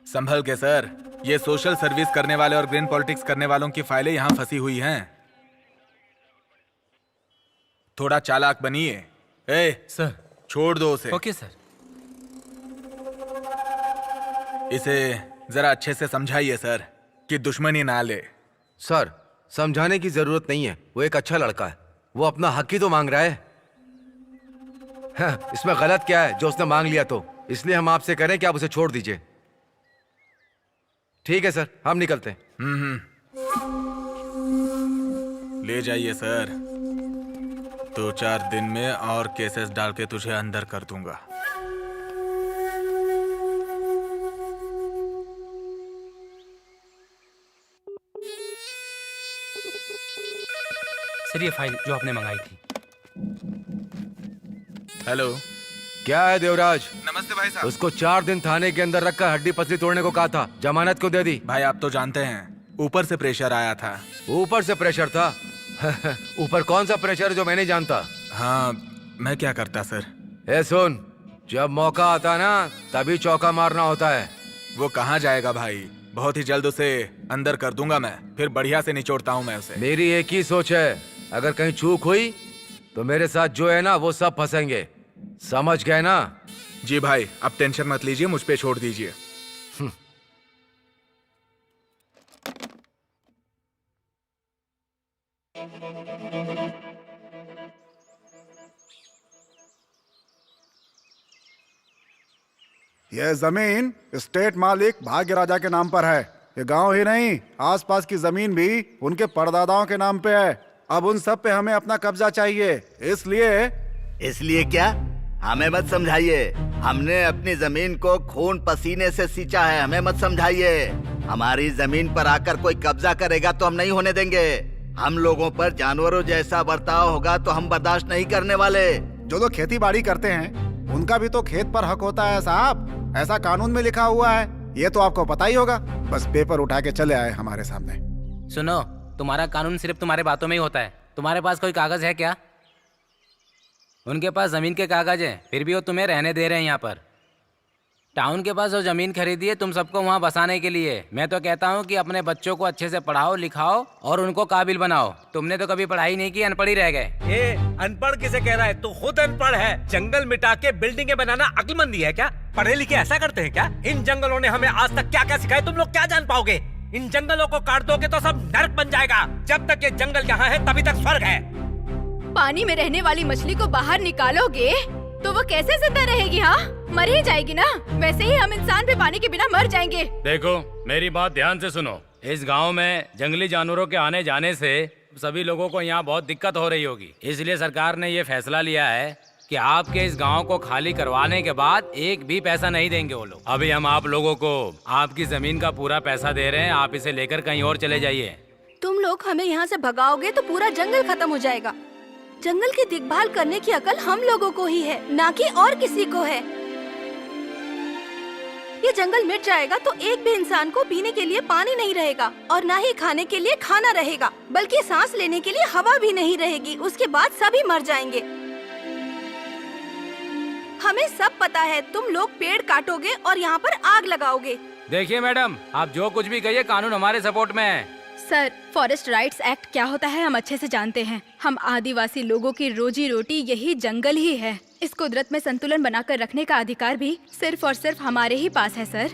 संभल के सर। ये सोशल सर्विस करने वाले और ग्रीन पॉलिटिक्स करने वालों की फाइलें यहाँ फंसी हुई हैं। थोड़ा चालाक बनिए। सर छोड़ दो उसे। Okay sir. इसे जरा अच्छे से समझाइए सर कि दुश्मनी ना ले। सर, समझाने की जरूरत नहीं है, वो एक अच्छा लड़का है। वो अपना हक ही तो मांग रहा है। हाँ, इसमें गलत क्या है जो उसने मांग लिया तो? इसलिए हम आपसे करें कि आप उसे छोड़ दीजिए। ठीक है सर, हम निकलते हैं। ले जाइए सर। 2-4 दिन में और केसेस डाल के तुझे अंदर कर दूंगा। सर ये फाइल जो आपने मंगाई थी। हेलो। क्या है देवराज? नमस्ते भाई साहब। उसको 4 दिन थाने के अंदर रखकर हड्डी पसली तोड़ने को कहा था, जमानत क्यों दे दी? भाई आप तो जानते हैं, ऊपर से प्रेशर आया था। ऊपर से प्रेशर था? ऊपर कौन सा प्रेशर है जो मैं नहीं जानता? हाँ, मैं क्या करता सर। ए सुन, जब मौका आता ना तभी चौका मारना होता है। वो कहाँ जाएगा भाई? बहुत ही जल्द उसे अंदर कर दूंगा मैं, फिर बढ़िया से निचोड़ता हूँ मैं उसे। मेरी एक ही सोच है, अगर कहीं चूक हुई तो मेरे साथ जो है ना वो सब फंसेंगे, समझ गए ना? जी भाई, अब टेंशन मत लीजिए, मुझ पे छोड़ दीजिए। यह जमीन स्टेट मालिक भाग्य राजा के नाम पर है। ये गांव ही नहीं, आसपास की जमीन भी उनके परदादाओं के नाम पे है। अब उन सब पे हमें अपना कब्जा चाहिए। इसलिए क्या? हमें मत समझाइए। हमने अपनी जमीन को खून पसीने से सींचा है, हमें मत समझाइए। हमारी जमीन पर आकर कोई कब्जा करेगा तो हम नहीं होने देंगे। हम लोगों पर जानवरों जैसा बर्ताव होगा तो हम बर्दाश्त नहीं करने वाले। जो लोग खेती बाड़ी करते हैं उनका भी तो खेत पर हक होता है साहब, ऐसा कानून में लिखा हुआ है। ये तो आपको पता ही होगा, बस पेपर उठा के चले आए हमारे सामने। सुनो, तुम्हारा कानून सिर्फ तुम्हारे बातों में ही होता है। तुम्हारे पास कोई कागज है क्या? उनके पास जमीन के कागज हैं, फिर भी वो तुम्हें रहने दे रहे हैं यहाँ पर। टाउन के पास वो जमीन खरीदी है तुम सबको वहाँ बसाने के लिए। मैं तो कहता हूँ कि अपने बच्चों को अच्छे से पढ़ाओ लिखाओ और उनको काबिल बनाओ। तुमने तो कभी पढ़ाई नहीं की, अनपढ़ ही रह गए। ये अनपढ़ किसे कह रहा है? तू खुद अनपढ़ है। जंगल मिटा के बिल्डिंगें बनाना अक्लमंदी है क्या? पढ़े लिखे ऐसा करते हैं क्या? इन जंगलों ने हमें आज तक क्या क्या सिखाया, तुम लोग क्या जान पाओगे? इन जंगलों को काट दोगे तो सब नर्क बन जाएगा। जब तक ये जंगल यहाँ है तभी तक स्वर्ग है। पानी में रहने वाली मछली को बाहर निकालोगे तो वो कैसे जिंदा रहेगी? हाँ, मर ही जाएगी ना। वैसे ही हम इंसान भी पानी के बिना मर जाएंगे। देखो, मेरी बात ध्यान से सुनो। इस गांव में जंगली जानवरों के आने जाने से सभी लोगों को यहाँ बहुत दिक्कत हो रही होगी। इसलिए सरकार ने ये फैसला लिया है कि आपके इस गांव को खाली करवाने के बाद एक भी पैसा नहीं देंगे वो लोग। अभी हम आप लोगों को आपकी जमीन का पूरा पैसा दे रहे हैं, आप इसे लेकर कहीं और चले जाइए। तुम लोग हमें यहाँ से भगाओगे तो पूरा जंगल खत्म हो जाएगा। जंगल की देखभाल करने की अकल हम लोगों को ही है, ना कि और किसी को है। ये जंगल मिट जाएगा तो एक भी इंसान को पीने के लिए पानी नहीं रहेगा और ना ही खाने के लिए खाना रहेगा, बल्कि सांस लेने के लिए हवा भी नहीं रहेगी। उसके बाद सभी मर जाएंगे। हमें सब पता है, तुम लोग पेड़ काटोगे और यहाँ पर आग लगाओगे। देखिए मैडम, आप जो कुछ भी कहिए, कानून हमारे सपोर्ट में है। सर, फॉरेस्ट राइट्स एक्ट क्या होता है हम अच्छे से जानते हैं। हम आदिवासी लोगों की रोजी रोटी यही जंगल ही है। इस कुदरत में संतुलन बनाकर रखने का अधिकार भी सिर्फ और सिर्फ हमारे ही पास है सर।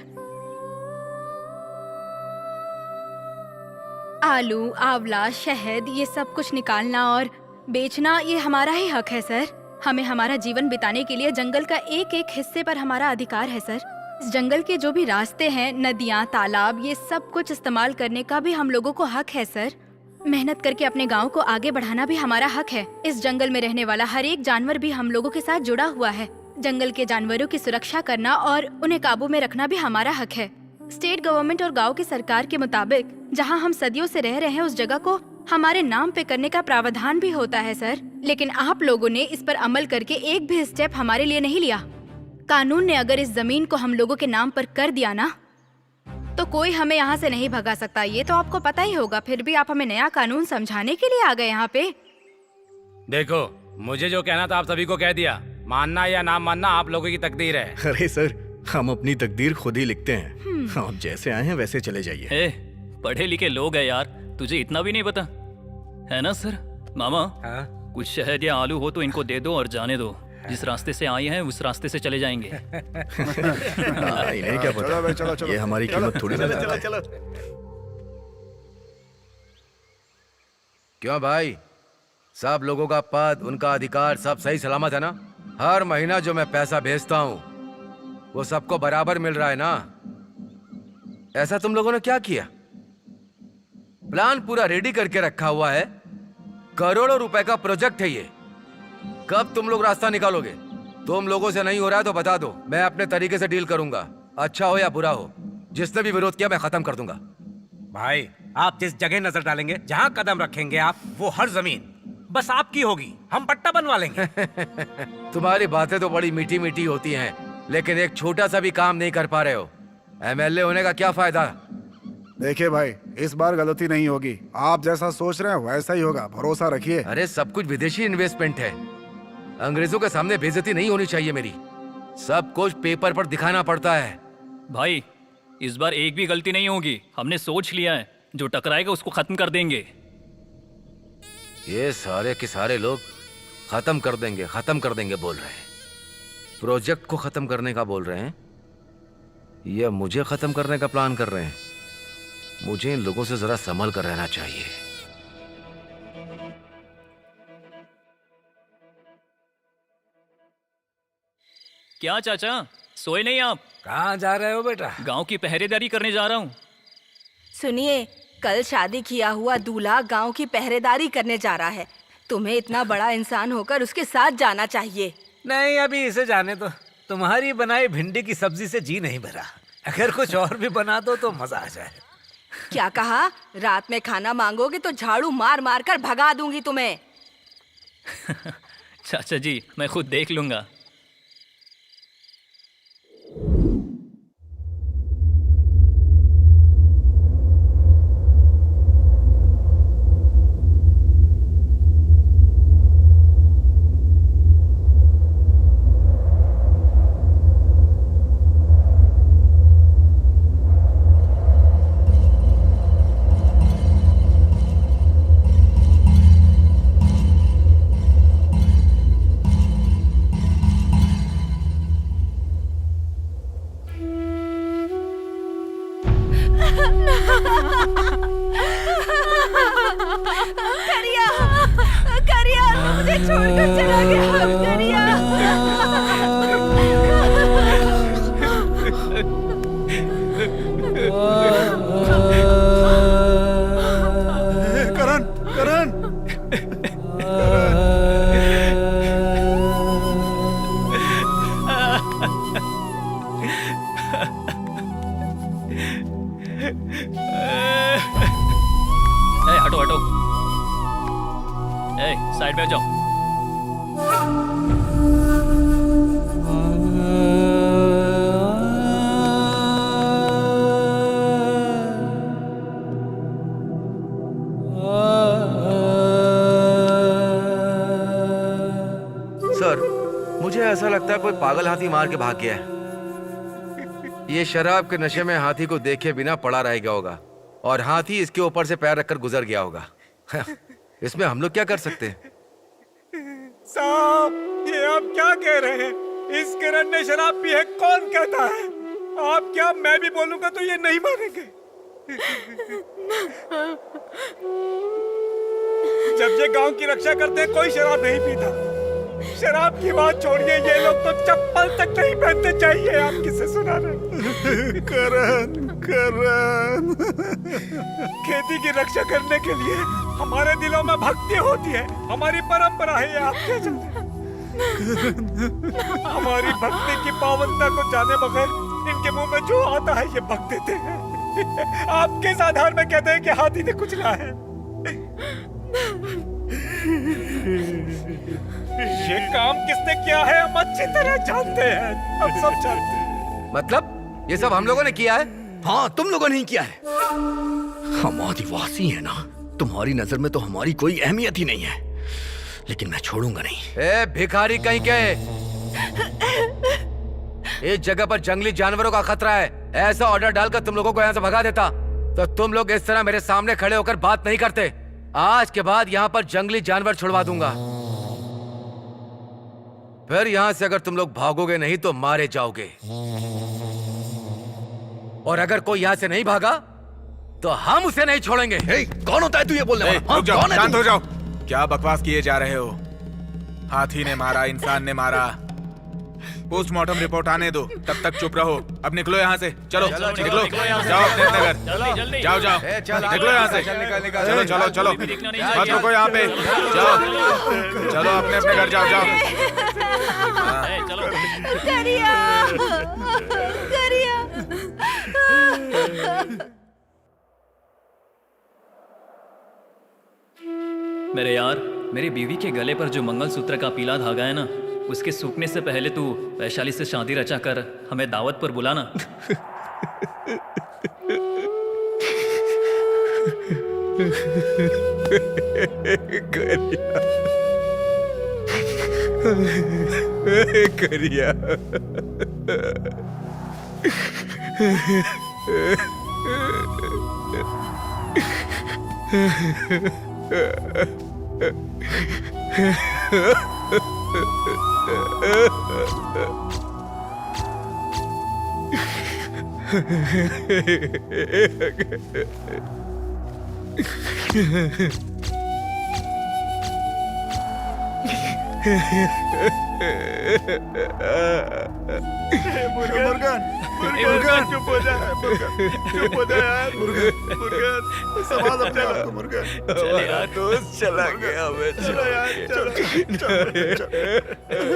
आलू, आंवला, शहद, ये सब कुछ निकालना और बेचना ये हमारा ही हक है सर। हमें हमारा जीवन बिताने के लिए जंगल का एक एक हिस्से पर हमारा अधिकार है सर। इस जंगल के जो भी रास्ते हैं, नदियाँ, तालाब, ये सब कुछ इस्तेमाल करने का भी हम लोगों को हक है सर। मेहनत करके अपने गांव को आगे बढ़ाना भी हमारा हक है। इस जंगल में रहने वाला हर एक जानवर भी हम लोगों के साथ जुड़ा हुआ है। जंगल के जानवरों की सुरक्षा करना और उन्हें काबू में रखना भी हमारा हक है। स्टेट गवर्नमेंट और गांव की सरकार के मुताबिक जहां हम सदियों से रह रहे हैं उस जगह को हमारे नाम पे करने का प्रावधान भी होता है सर। लेकिन आप लोगों ने इस पर अमल करके एक भी स्टेप हमारे लिए नहीं लिया। कानून ने अगर इस जमीन को हम लोगों के नाम पर कर दिया ना तो कोई हमें यहाँ से नहीं भगा सकता, ये तो आपको पता ही होगा। फिर भी आप हमें नया कानून समझाने के लिए आ गए यहाँ पे। देखो, मुझे जो कहना था आप सभी को कह दिया। मानना या ना मानना आप लोगों की तकदीर है। अरे सर, हम अपनी तकदीर खुद ही लिखते हैं। आप जैसे आए हैं वैसे चले जाइए। पढ़े लिखे लोग हैं यार, तुझे इतना भी नहीं पता है ना सर? मामा, कुछ शहद या आलू हो तो इनको दे दो और जाने दो। जिस रास्ते से आए हैं उस रास्ते से चले जाएंगे। इन्हें क्या पता? चलो, ये हमारी कीमत थोड़ी ना जानता है। क्यों भाई, सब लोगों का पद, उनका अधिकार सब सही सलामत है ना? हर महीना जो मैं पैसा भेजता हूँ वो सबको बराबर मिल रहा है ना? ऐसा तुम लोगों ने क्या किया? प्लान पूरा रेडी करके रखा हुआ है, करोड़ों रुपए का प्रोजेक्ट है ये। कब तुम लोग रास्ता निकालोगे? तुम लोगों से नहीं हो रहा है तो बता दो, मैं अपने तरीके से डील करूंगा। अच्छा हो या बुरा हो, जिसने भी विरोध किया मैं खत्म कर दूंगा। भाई, आप जिस जगह नजर डालेंगे, जहाँ कदम रखेंगे आप, वो हर जमीन बस आपकी होगी। हम पट्टा बनवा लेंगे। तुम्हारी बातें तो बड़ी मीठी मीठी होती हैं, लेकिन एक छोटा सा भी काम नहीं कर पा रहे हो। एमएलए होने का क्या फायदा? देखिए भाई, इस बार गलती नहीं होगी। आप जैसा सोच रहे हैं वैसा ही होगा, भरोसा रखिए। अरे सब कुछ विदेशी इन्वेस्टमेंट है, अंग्रेजों के सामने बेइज्जती नहीं होनी चाहिए मेरी। सब कुछ पेपर पर दिखाना पड़ता है। भाई, इस बार एक भी गलती नहीं होगी। हमने सोच लिया है, जो टकराएगा उसको खत्म कर देंगे। ये सारे के सारे लोग खत्म कर देंगे बोल रहे हैं। प्रोजेक्ट को खत्म करने का बोल रहे हैं या मुझे खत्म करने का प्लान कर रहे हैं? मुझे इन लोगों से जरा संभल कर रहना चाहिए। क्या चाचा, सोए नहीं आप? कहाँ जा रहे हो बेटा? गांव की पहरेदारी करने जा रहा हूँ। सुनिए, कल शादी किया हुआ दूल्हा गांव की पहरेदारी करने जा रहा है। तुम्हें इतना बड़ा इंसान होकर उसके साथ जाना चाहिए। नहीं, अभी इसे जाने दो। तुम्हारी बनाई भिंडी की सब्जी से जी नहीं भरा। अगर कुछ और भी बना दो तो मजा आ जाए। क्या कहा? रात में खाना मांगोगे तो झाड़ू मार मार कर भगा दूंगी तुम्हें। चाचा जी, मैं खुद देख लूंगा। करिया मुझे छोड़कर चला गया। करिया करण, करण, हटो हटो, साइड में जाओ। सर, मुझे ऐसा लगता है कोई पागल हाथी मार के भाग गया है। ये शराब के नशे में हाथी को देखे बिना पड़ा रह गया होगा और हाथी इसके ऊपर से पैर रखकर गुजर गया होगा। इसमें हम लोग क्या कर सकते हैं? साहब, ये आप क्या कह रहे हैं? इस किरण ने शराब पी है, कौन कहता है? आप क्या, मैं भी बोलूंगा तो ये नहीं मानेंगे। जब ये गांव की रक्षा करते हैं कोई शराब नहीं पीता। शराब की बात छोड़िए, ये लोग तो चप्पल तक नहीं पहनते। चाहिए आप किसे सुना रहे? करण, करण। खेती की रक्षा करने के लिए हमारे दिलों में भक्ति होती है, हमारी परंपरा है। आप क्या जानते हैं? हमारी भक्ति की पावनता को जाने बगैर इनके मुंह में जो आता है ये बक देते हैं। आप किस आधार में कहते हैं कि हाथी ने कुचला है? ये काम किसने किया है हम अच्छी तरह जानते हैं। हम सब जानते हैं। मतलब ये सब हम लोगों ने किया है? हाँ, तुम लोगों ने ही किया है। हम आदिवासी हैं ना, तुम्हारी नजर में तो हमारी कोई अहमियत ही नहीं है, लेकिन मैं छोड़ूंगा नहीं। ए भिखारी कहीं के, इस जगह पर जंगली जानवरों का खतरा है। ऐसा ऑर्डर डालकर तुम लोगों को यहाँ से भगा देता तो तुम लोग इस तरह मेरे सामने खड़े होकर बात नहीं करते। आज के बाद यहाँ पर जंगली जानवर छुड़वा दूंगा। फिर यहाँ से अगर तुम लोग भागोगे नहीं तो मारे जाओगे, और अगर कोई यहाँ से नहीं भागा तो हम उसे नहीं छोड़ेंगे। कौन होता है तू ये बोलने वाला? हाँ, रुक जाओ, कौन है शांत तू? हो जाओ। क्या बकवास किए जा रहे हो? हाथी ने मारा, इंसान ने मारा। पोस्टमार्टम रिपोर्ट आने दो, तब तक चुप रहो। अब निकलो यहाँ से, चलो निकलो, जाओ अपने अपने घर, जाओ जाओ, निकलो यहाँ से। चलो चलो चलो, मत रुको यहाँ पे, जाओ चलो अपने अपने घर जाओ जाओ। करिया, करिया। मेरे यार, मेरी बीवी के गले पर जो मंगलसूत्र का पीला धागा है ना, उसके सूखने से पहले तू वैशाली से शादी रचा कर हमें दावत पर बुलाना। करिया मुर्गन, चुप हो जा, चुप हो जा यार। मुर्गन, संभाल अपने आप को मुर्गन। दोस्त चला गया, चलो यार,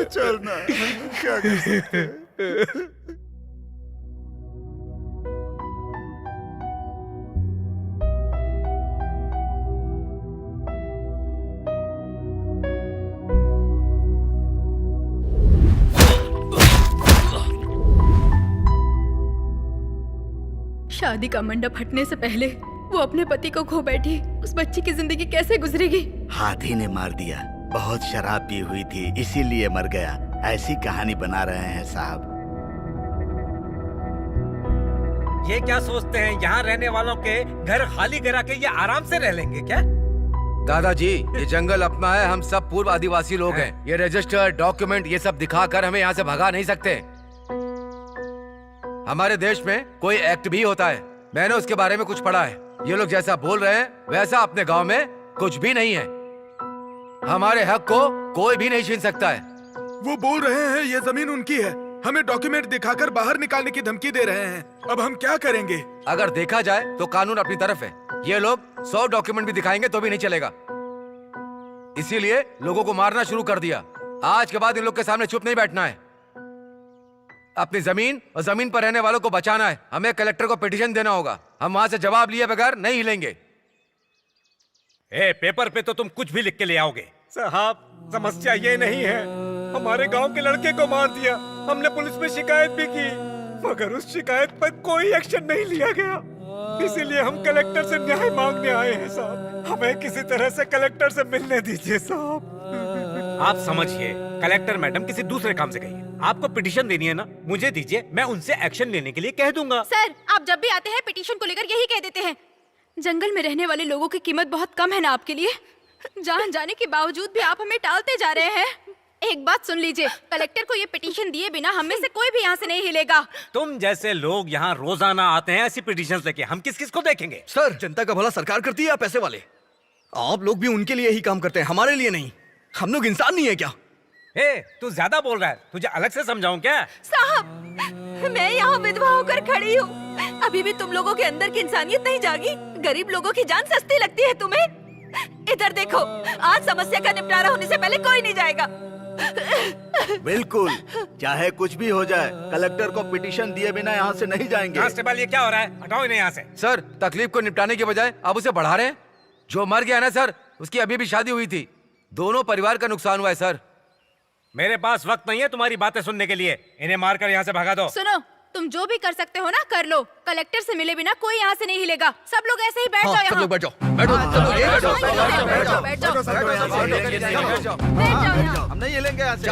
चल ना, क्या कर सकते हैं? शादी का मंडप हटने से पहले वो अपने पति को खो बैठी। उस बच्ची की जिंदगी कैसे गुजरेगी? हाथी ने मार दिया। बहुत शराब पी हुई थी, इसीलिए मर गया। ऐसी कहानी बना रहे हैं साहब। ये क्या सोचते हैं यहाँ रहने वालों के घर खाली करा के ये आराम से रह लेंगे क्या? दादाजी, ये जंगल अपना है, हम सब पूर्व आदिवासी लोग हैं। ये रजिस्टर, डॉक्यूमेंट, ये सब दिखाकर हमें यहाँ से भगा नहीं सकते। हमारे देश में कोई एक्ट भी होता है, मैंने उसके बारे में कुछ पढ़ा है। ये लोग जैसा बोल रहे हैं वैसा अपने गांव में कुछ भी नहीं है। हमारे हक को कोई भी नहीं छीन सकता है। वो बोल रहे हैं ये जमीन उनकी है, हमें डॉक्यूमेंट दिखाकर बाहर निकालने की धमकी दे रहे हैं। अब हम क्या करेंगे? अगर देखा जाए तो कानून अपनी तरफ है। ये लोग 100 डॉक्यूमेंट भी दिखाएंगे तो भी नहीं चलेगा। इसीलिए लोगों को मारना शुरू कर दिया। आज के बाद इन लोग के सामने चुप नहीं बैठना है। अपनी जमीन और जमीन पर रहने वालों को बचाना है। हमें कलेक्टर को पिटीशन देना होगा। हम वहां से जवाब लिए बगैर नहीं हिलेंगे। पेपर पे तो तुम कुछ भी लिख के ले आओगे। साहब, समस्या ये नहीं है, हमारे गांव के लड़के को मार दिया। हमने पुलिस में शिकायत भी की, मगर उस शिकायत पर कोई एक्शन नहीं लिया गया। इसीलिए हम कलेक्टर से न्याय मांगने आए हैं साहब। हमें किसी तरह से कलेक्टर से मिलने दीजिए साहब। आप समझिए, कलेक्टर मैडम किसी दूसरे काम से गई है। आपको पिटीशन देनी है ना, मुझे दीजिए, मैं उनसे एक्शन लेने के लिए कह दूंगा। सर, आप जब भी आते हैं पिटीशन को लेकर यही कह देते हैं। जंगल में रहने वाले लोगों की कीमत बहुत कम है ना आपके लिए? जान जाने के बावजूद भी आप हमें टालते जा रहे हैं। एक बात सुन लीजिए, कलेक्टर को ये पिटीशन दिए बिना हम में से कोई भी यहाँ से नहीं हिलेगा। तुम जैसे लोग यहाँ रोजाना आते हैं ऐसी पिटीशन लेके, हम किस किस को देखेंगे? सर, जनता का भला सरकार करती है या पैसे वाले? आप लोग भी उनके लिए ही काम करते हैं, हमारे लिए नहीं। हम लोग इंसान नहीं है क्या? तू ज्यादा बोल रहा है, तुझे अलग से समझाऊं क्या? साहब, मैं यहाँ विधवा होकर खड़ी हूँ। अभी भी तुम लोगों के अंदर की इंसानियत नहीं जागी? गरीब लोगों की जान सस्ती लगती है तुम्हें? इधर देखो, आज समस्या का निपटारा होने से पहले कोई नहीं जाएगा। बिल्कुल, चाहे कुछ भी हो जाए, कलेक्टर को पिटीशन दिए बिना यहाँ से नहीं जाएंगे। कांस्टेबल, ये क्या हो रहा है? हटाओ इन्हें यहाँ से। सर, तकलीफ को निपटाने के बजाय आप उसे बढ़ा रहे हैं। जो मर गया ना सर, उसकी अभी भी शादी हुई थी। दोनों परिवार का नुकसान हुआ है सर। मेरे पास वक्त नहीं है तुम्हारी बातें सुनने के लिए। इन्हें मारकर यहाँ से भगा दो। सुनो, तुम जो भी कर सकते हो ना कर लो। कलेक्टर से मिले बिना कोई यहाँ से नहीं हिलेगा। सब लोग ऐसे ही बैठ जाओ यहाँ। सब लोग बैठ जाओ, बैठो, हम नहीं हिलेंगे यहाँ से।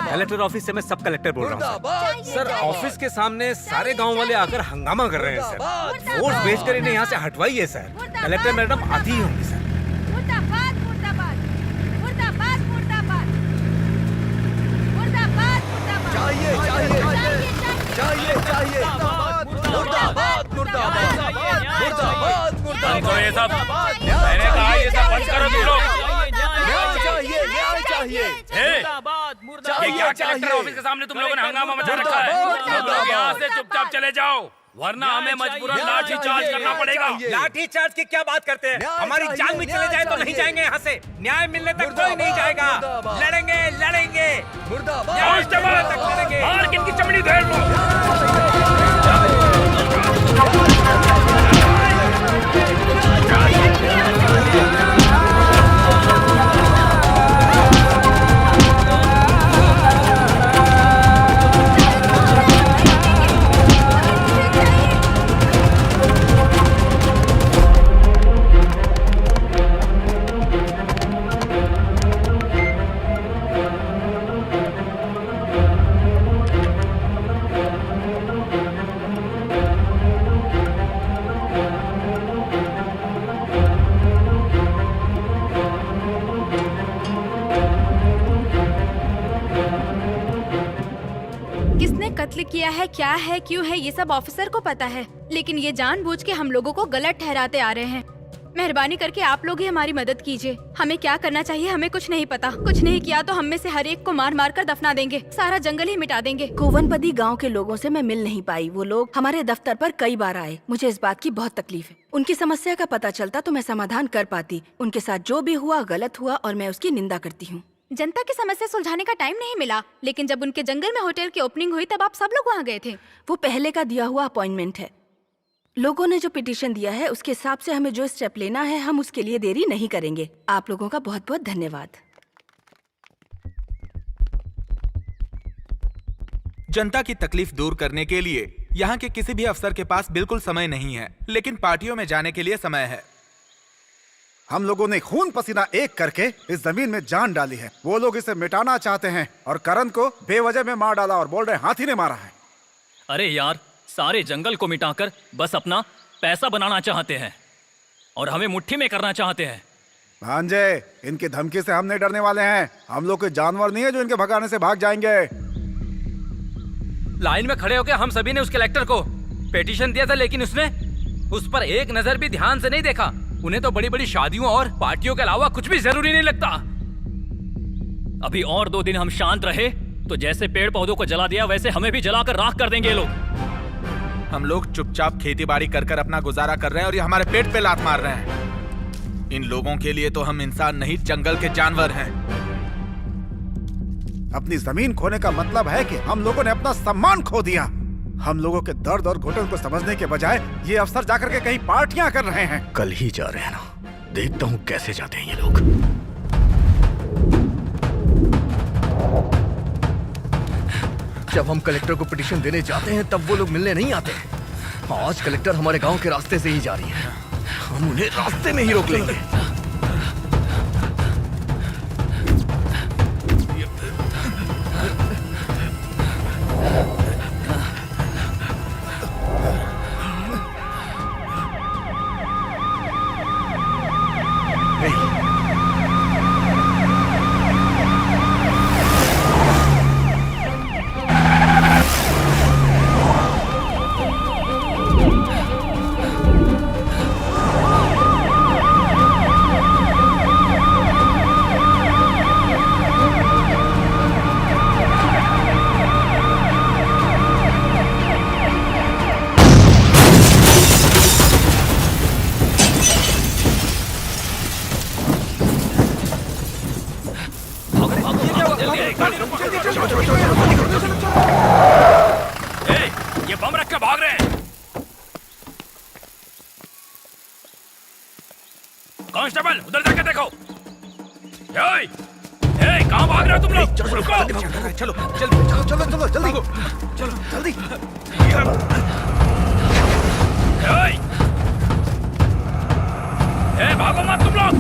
कलेक्टर ऑफिस से मैं सब कलेक्टर बोल रहा हूँ सर। ऑफिस के सामने सारे गांव वाले आकर हंगामा कर रहे हैं सर। फोर्स भेजकर इन्हें यहाँ से हटवाइए सर। कलेक्टर मैडम आती ही होंगी सर। मुर्दाबाद मुर्दाबाद मुर्दाबाद मुर्दाबाद मुर्दाबाद मुर्दाबाद चाहिए चाहिए चाहिए चाहिए मुर्दाबाद मुर्दाबाद मुर्दाबाद मुर्दाबाद। ये सब मैंने कहा, ये सब बंद करो तुम लोग। न्याय चाहिए, न्याय चाहिए। ये क्या कलेक्टर ऑफिस के सामने तुम लोगों ने हंगामा मचा रखा है? तुम लोग यहाँ से चुपचाप चले जाओ, वरना हमें मजबूरन लाठी चार्ज करना पड़ेगा। लाठी चार्ज की क्या बात करते हैं? हमारी जान भी चले जाए तो नहीं जाएंगे यहाँ से। न्याय मिलने तक कोई नहीं जाएगा। लड़ेंगे लड़ेंगे न्याय तक लड़ेंगे। और किनकी चमड़ी धेर लो। किसने कत्ल किया है, क्या है, क्यों है, ये सब ऑफिसर को पता है। लेकिन ये जानबूझ के हम लोगों को गलत ठहराते आ रहे हैं। मेहरबानी करके आप लोग ही हमारी मदद कीजिए। हमें क्या करना चाहिए हमें कुछ नहीं पता। कुछ नहीं किया तो हम में से हर एक को मार मार कर दफना देंगे, सारा जंगल ही मिटा देंगे। कोवनपदी गांव के लोगों से मैं मिल नहीं पाई। वो लोग हमारे दफ्तर पर कई बार आए। मुझे इस बात की बहुत तकलीफ है। उनकी समस्या का पता चलता तो मैं समाधान कर पाती। उनके साथ जो भी हुआ गलत हुआ और मैं उसकी निंदा करती हूँ। जनता की समस्या सुलझाने का टाइम नहीं मिला, लेकिन जब उनके जंगल में होटल की ओपनिंग हुई तब आप सब लोग वहाँ गए थे। वो पहले का दिया हुआ अपॉइंटमेंट है। लोगों ने जो पिटीशन दिया है उसके हिसाब से हमें जो स्टेप लेना है हम उसके लिए देरी नहीं करेंगे। आप लोगों का बहुत बहुत धन्यवाद। जनता की तकलीफ दूर करने के लिए यहाँ के किसी भी अफसर के पास बिल्कुल समय नहीं है, लेकिन पार्टियों में जाने के लिए समय है। हम लोगों ने खून पसीना एक करके इस जमीन में जान डाली है। वो लोग इसे मिटाना चाहते हैं और करण को बेवजह में मार डाला और बोल रहे हाथी ने मारा है। अरे यार, सारे जंगल को मिटाकर बस अपना पैसा बनाना चाहते हैं और हमें मुट्ठी में करना चाहते हैं। भांजे, इनकी धमकी से हम नहीं डरने वाले हैं। हम लोग कोई जानवर नहीं है जो इनके भगाने से भाग जाएंगे। लाइन में खड़े होकर हम सभी ने उस कलेक्टर को पिटीशन दिया था, लेकिन उसने उस पर एक नजर भी ध्यान से नहीं देखा। उन्हें तो बड़ी बड़ी शादियों और पार्टियों के अलावा कुछ भी जरूरी नहीं लगता। अभी और 2 दिन हम शांत रहे तो जैसे पेड़ पौधों को जला दिया वैसे हमें भी जलाकर राख कर देंगे ये लोग। हम लोग चुपचाप खेती बाड़ी कर कर अपना गुजारा कर रहे हैं और ये हमारे पेट पे लात मार रहे हैं। इन लोगों के लिए तो हम इंसान नहीं, जंगल के जानवर हैं। अपनी जमीन खोने का मतलब है कि हम लोगों ने अपना सम्मान खो दिया। हम लोगों के दर्द और घुटन को समझने के बजाय ये अफसर जाकर के कहीं पार्टियां कर रहे हैं। कल ही जा रहे हैं ना, देखता हूँ कैसे जाते हैं ये लोग। जब हम कलेक्टर को पिटीशन देने जाते हैं तब वो लोग मिलने नहीं आते। आज कलेक्टर हमारे गांव के रास्ते से ही जा रही है, हम उन्हें रास्ते में ही रोक लेंगे। ये बम रख के भाग रहे हैं। कांस्टेबल उधर जाके देखो। कहाँ भाग रहे हो तुम लोग? चलो चलो चलो जल्दी चलो जल्दी। भागो मत तुम लोग।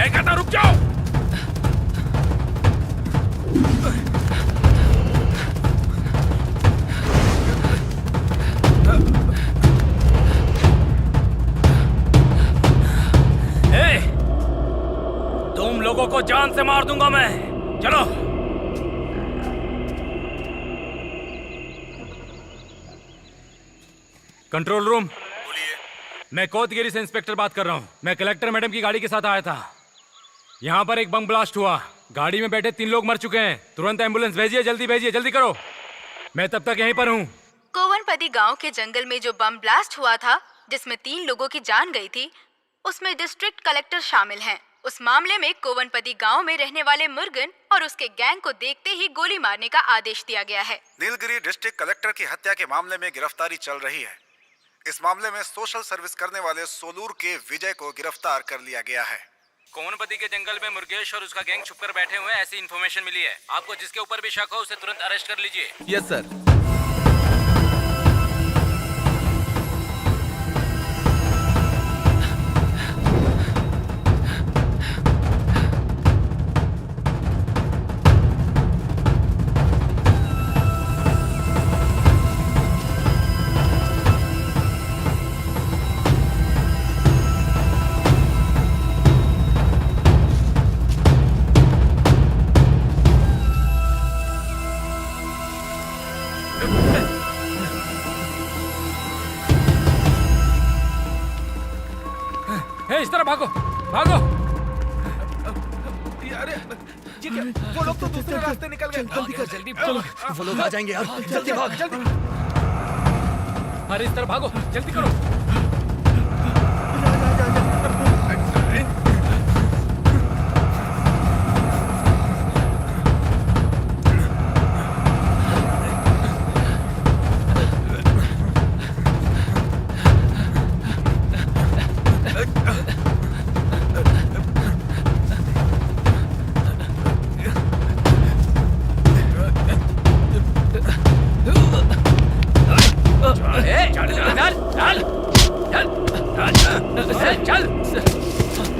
कहता रुक जाओ। तुम लोगों को जान से मार दूंगा मैं। चलो। Control room. बोलिए। मैं कोतगिरी से इंस्पेक्टर बात कर रहा हूँ। मैं कलेक्टर मैडम की गाड़ी के साथ आया था। यहाँ पर एक बम ब्लास्ट हुआ। गाड़ी में बैठे 3 लोग मर चुके हैं। तुरंत एम्बुलेंस भेजिए, जल्दी करो। मैं तब तक यहीं पर हूँ। कोवनपदी गांव के जंगल में जो बम ब्लास्ट हुआ था, जिसमें 3 लोगों की जान गई थी, उसमें डिस्ट्रिक्ट कलेक्टर शामिल हैं। उस मामले में कोवनपदी गांव में रहने वाले मुर्गन और उसके गैंग को देखते ही गोली मारने का आदेश दिया गया है। नीलगिरी डिस्ट्रिक्ट कलेक्टर की हत्या के मामले में गिरफ्तारी चल रही है। इस मामले में सोशल सर्विस करने वाले सोलूर के विजय को गिरफ्तार कर लिया गया है। कोवनपदी के जंगल में मुर्गेश और उसका गैंग छुपकर बैठे हुए हैं, ऐसी इन्फॉर्मेशन मिली है। आपको जिसके ऊपर भी शक हो उसे तुरंत अरेस्ट कर लीजिए। Yes sir. इस तरह भागो। अरे ये क्या? वो लोग तो दूसरे रास्ते निकल गए। जल्दी चलो, वो लोग आ जाएंगे यार। जल्दी भाग। अरे इस तरह भागो, जल्दी करो।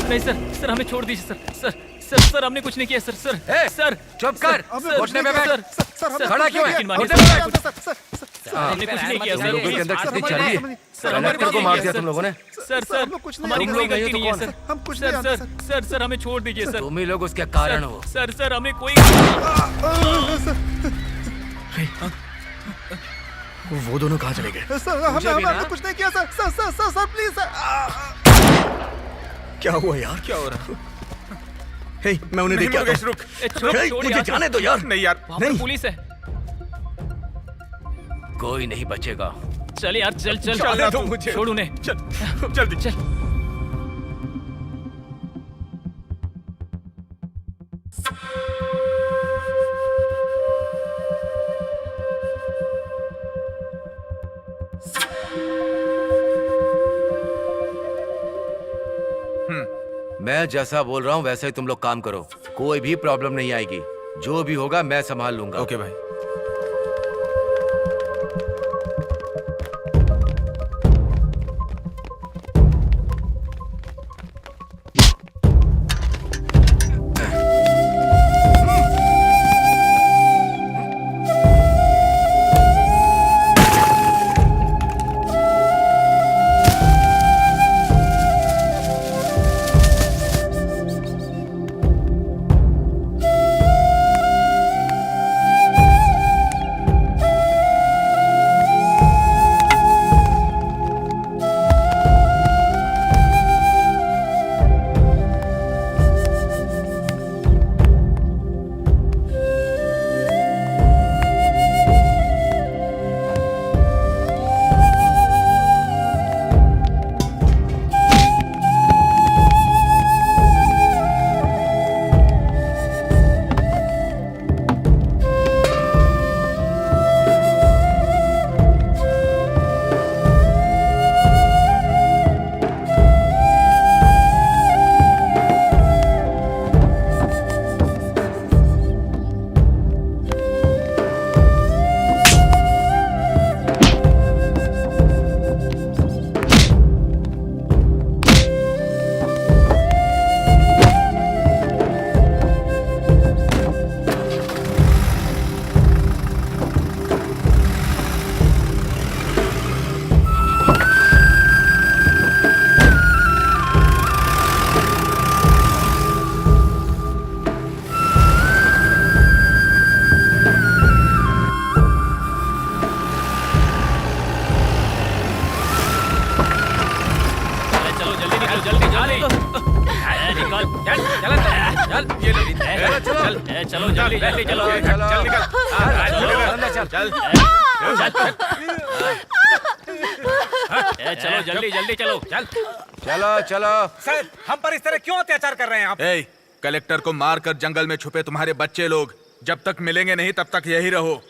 नहीं सर, हमें छोड़ दीजिए सर, हमने कुछ नहीं किया सर। चुप कर। घुटने में बैठ। खड़ा क्यों है? हमने कुछ नहीं किया सर। लोगों के अंदर कितनी चर्बी है। कलेक्टर को मार दिया तुम लोगों ने। सर हमारी कोई गलती नहीं है सर। हम कुछ नहीं जानते सर हमें छोड़ दीजिए सर। तुम ही लोग उसके कारण हो। सर हमें कोई वो दोनों कहाँ चले गए? सर हमने कुछ नहीं किया सर प्लीज सर। क्या हुआ यार? क्या हो रहा? हे, मैं उन्हें देख के आता हूं। हे, मुझे जाने दो यार। नहीं यार, नहीं। पुलिस है। कोई नहीं बचेगा। चल यार, चल जाने दो मुझे। छोड़ उन्हें। चल जल्दी चल। मैं जैसा बोल रहा हूँ वैसे ही तुम लोग काम करो। कोई भी प्रॉब्लम नहीं आएगी। जो भी होगा मैं संभाल लूंगा। ओके भाई। चलो जल्दी जल्दी चलो चल निकल अंदर चल चलो जल्दी जल्दी चलो चल चलो चलो। सर हम पर इस तरह क्यों अत्याचार कर रहे हैं आप? ए, कलेक्टर को मारकर जंगल में छुपे तुम्हारे बच्चे लोग जब तक मिलेंगे नहीं तब तक यही रहो।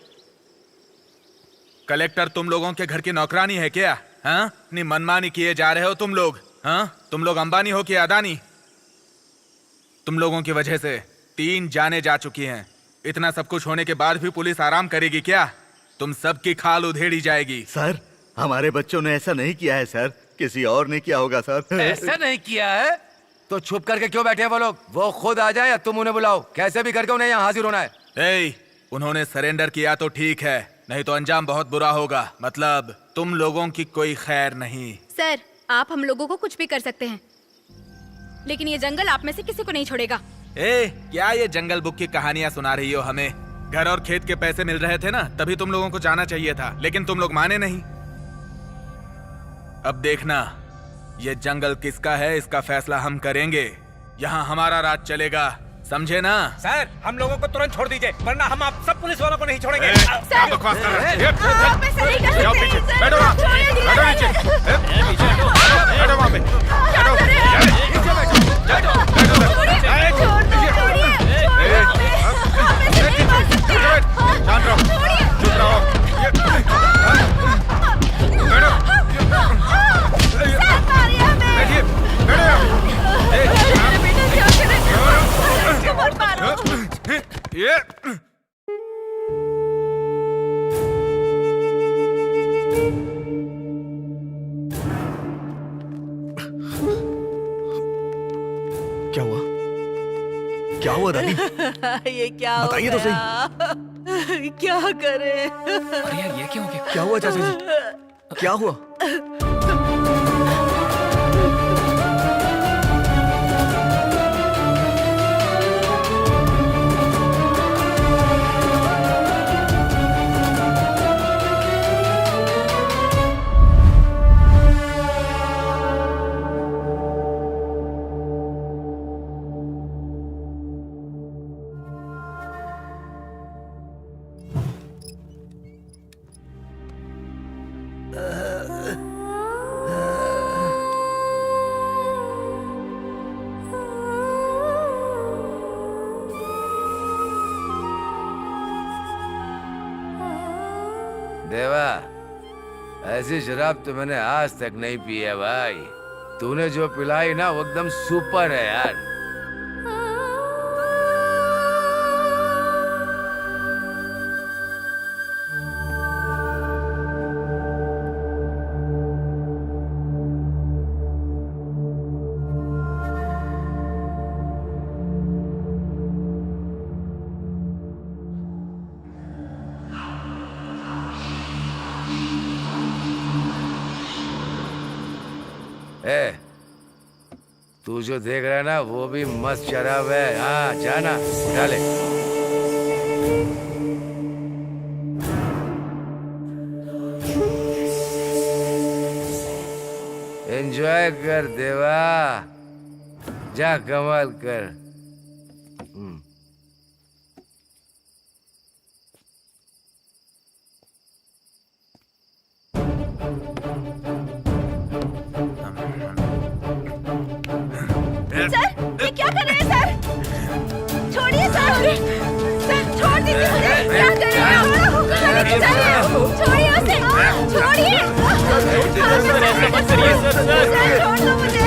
कलेक्टर तुम लोगों के घर की नौकरानी है क्या? हाँ, अपनी मनमानी किए जा रहे हो तुम लोग। हाँ, तुम लोग अंबानी हो कि अदानी? तुम लोगों की वजह से 3 जानें जा चुकी हैं। इतना सब कुछ होने के बाद भी पुलिस आराम करेगी क्या? तुम सबकी खाल उधेड़ी जाएगी। सर, हमारे बच्चों ने ऐसा नहीं किया है सर, किसी और ने किया होगा सर। ऐसा नहीं किया है तो छुप करके क्यों बैठे हैं वो लोग? वो खुद आ जाए या तुम उन्हें बुलाओ, कैसे भी करके उन्हें यहाँ हाजिर होना है। ए, उन्होंने सरेंडर किया तो ठीक है, नहीं तो अंजाम बहुत बुरा होगा। मतलब तुम लोगों की कोई खैर नहीं। सर, आप हम लोगों को कुछ भी कर सकते हैं, लेकिन ये जंगल आप में से किसी को नहीं छोड़ेगा। ए, क्या ये जंगल बुक की कहानियां सुना रही हो हमें? घर और खेत के पैसे मिल रहे थे ना, तभी तुम लोगों को जाना चाहिए था, लेकिन तुम लोग माने नहीं। अब देखना, ये जंगल किसका है इसका फैसला हम करेंगे। यहाँ हमारा राज चलेगा, समझे ना? सर हम लोगों को तुरंत छोड़ दीजिए, वरना हम आप सब पुलिस वालों को नहीं छोड़ेंगे। क्या बकवास कर रहे हैं? आप ऐसा नहीं कर जाओ सकते पीछे, हैं, सर। बैठो वहाँ, छोड़िए, बैठो नीचे, बैठो वहाँ पे, क्या कर रहे हैं? शांत रहो, चुप रहो। बैठिए, ये क्या हुआ? क्या हुआ दादी? ये क्या हो बताइए तो सही। क्या करे? अरे यार ये क्या हो गया? क्या हुआ चाचा जी? क्या हुआ? देवा, ऐसी शराब तो मैंने आज तक नहीं पी है भाई। तूने जो पिलाई ना वो एकदम सुपर है यार। ए, तू जो देख रहा है ना वो भी मस्त शराब है। हाँ जाना डाले। एंजॉय कर देवा, जा कमाल कर। सर, ये क्या कर रहे हैं सर? छोड़िए सर, सर छोड़ दीजिए मुझे। क्या कर रहे हैं? छोड़िए उसे, छोड़िए। ऐसा मत करिए सर। सर छोड़ दो मुझे।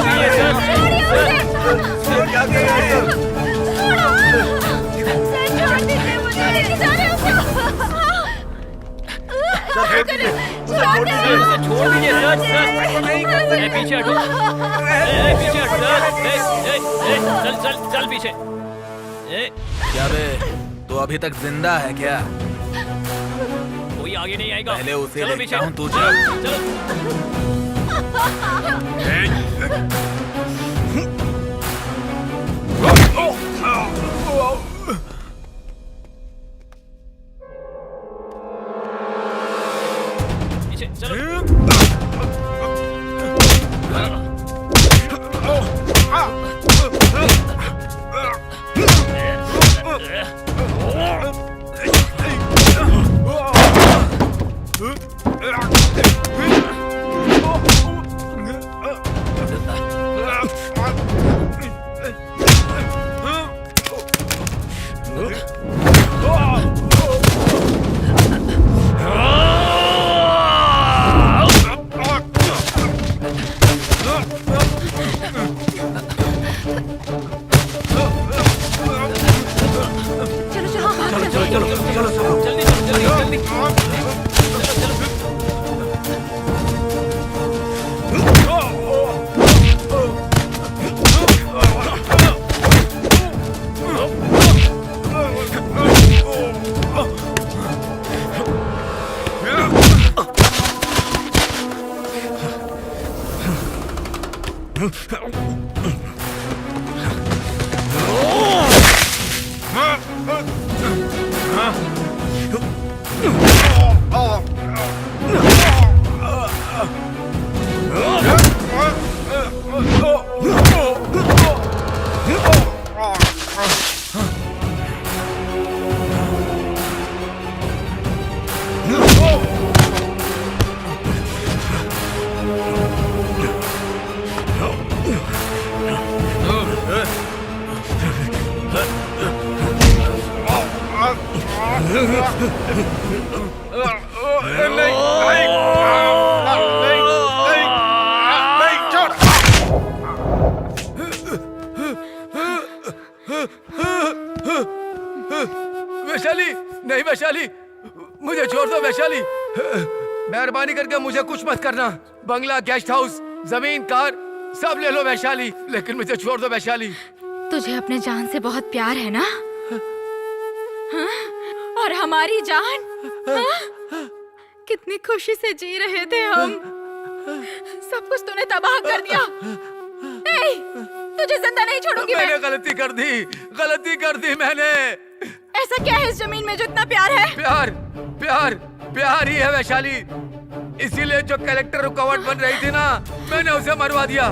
छोड़िए उसे। क्या कर रहे हैं? सर छोड़ दीजिए मुझे। लेके जा रहे हो? छोड़ दीजिए सर। ए, पीछे हटो। ए, पीछे हटो सर। चल चल चल पीछे। ए, क्या बे, तू अभी तक जिंदा है क्या? कोई आगे नहीं आएगा। पहले उसे चलो देखता पीछे। हूँ, तू चल। चलो। पीछे चलो। चलो सब जल्दी जल्दी जल्दी वैशाली, नहीं वैशाली, मुझे छोड़ दो वैशाली। मेहरबानी करके मुझे कुछ मत करना। बंगला, गेस्ट हाउस, जमीन, कार सब ले लो वैशाली, लेकिन मुझे छोड़ दो वैशाली। तुझे अपने जान से बहुत प्यार है ना? हाँ? और हमारी जान? हाँ? कितनी खुशी से जी रहे थे हम, सब कुछ तूने तबाह कर दिया। नहीं, तुझे जिंदा नहीं छोड़ूंगी मैं। मैंने गलती कर दी मैंने। ऐसा क्या है इस जमीन में जो इतना प्यार है? प्यार प्यार प्यार ही है वैशाली। इसीलिए जो कलेक्टर रुकावट बन रही थी ना, मैंने उसे मरवा दिया।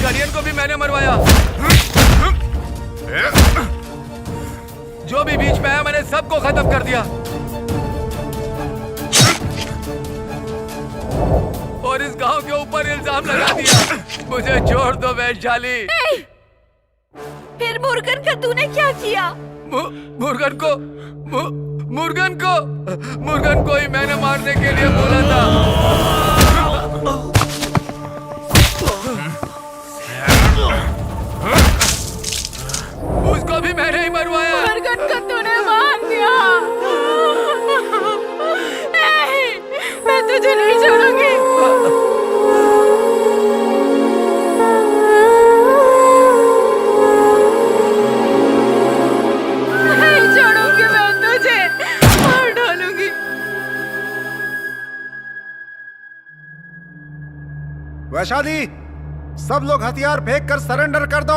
गडियन को भी मैंने मरवाया। जो भी बीच में है मैंने सबको खत्म कर दिया। और इस गांव के ऊपर इल्जाम लगा दिया। मुझे छोड़ दो वैशाली। फिर मुर्गन का तूने क्या किया? मुर्गन को ही मैंने मारने के लिए बोला था। उसको भी मैंने ही मरवाया। मुर्गन को तूने मार दिया। नहीं, मैं तुझे नहीं छोड़ूंगी। वैशाली, सब लोग हथियार फेंक कर सरेंडर कर दो।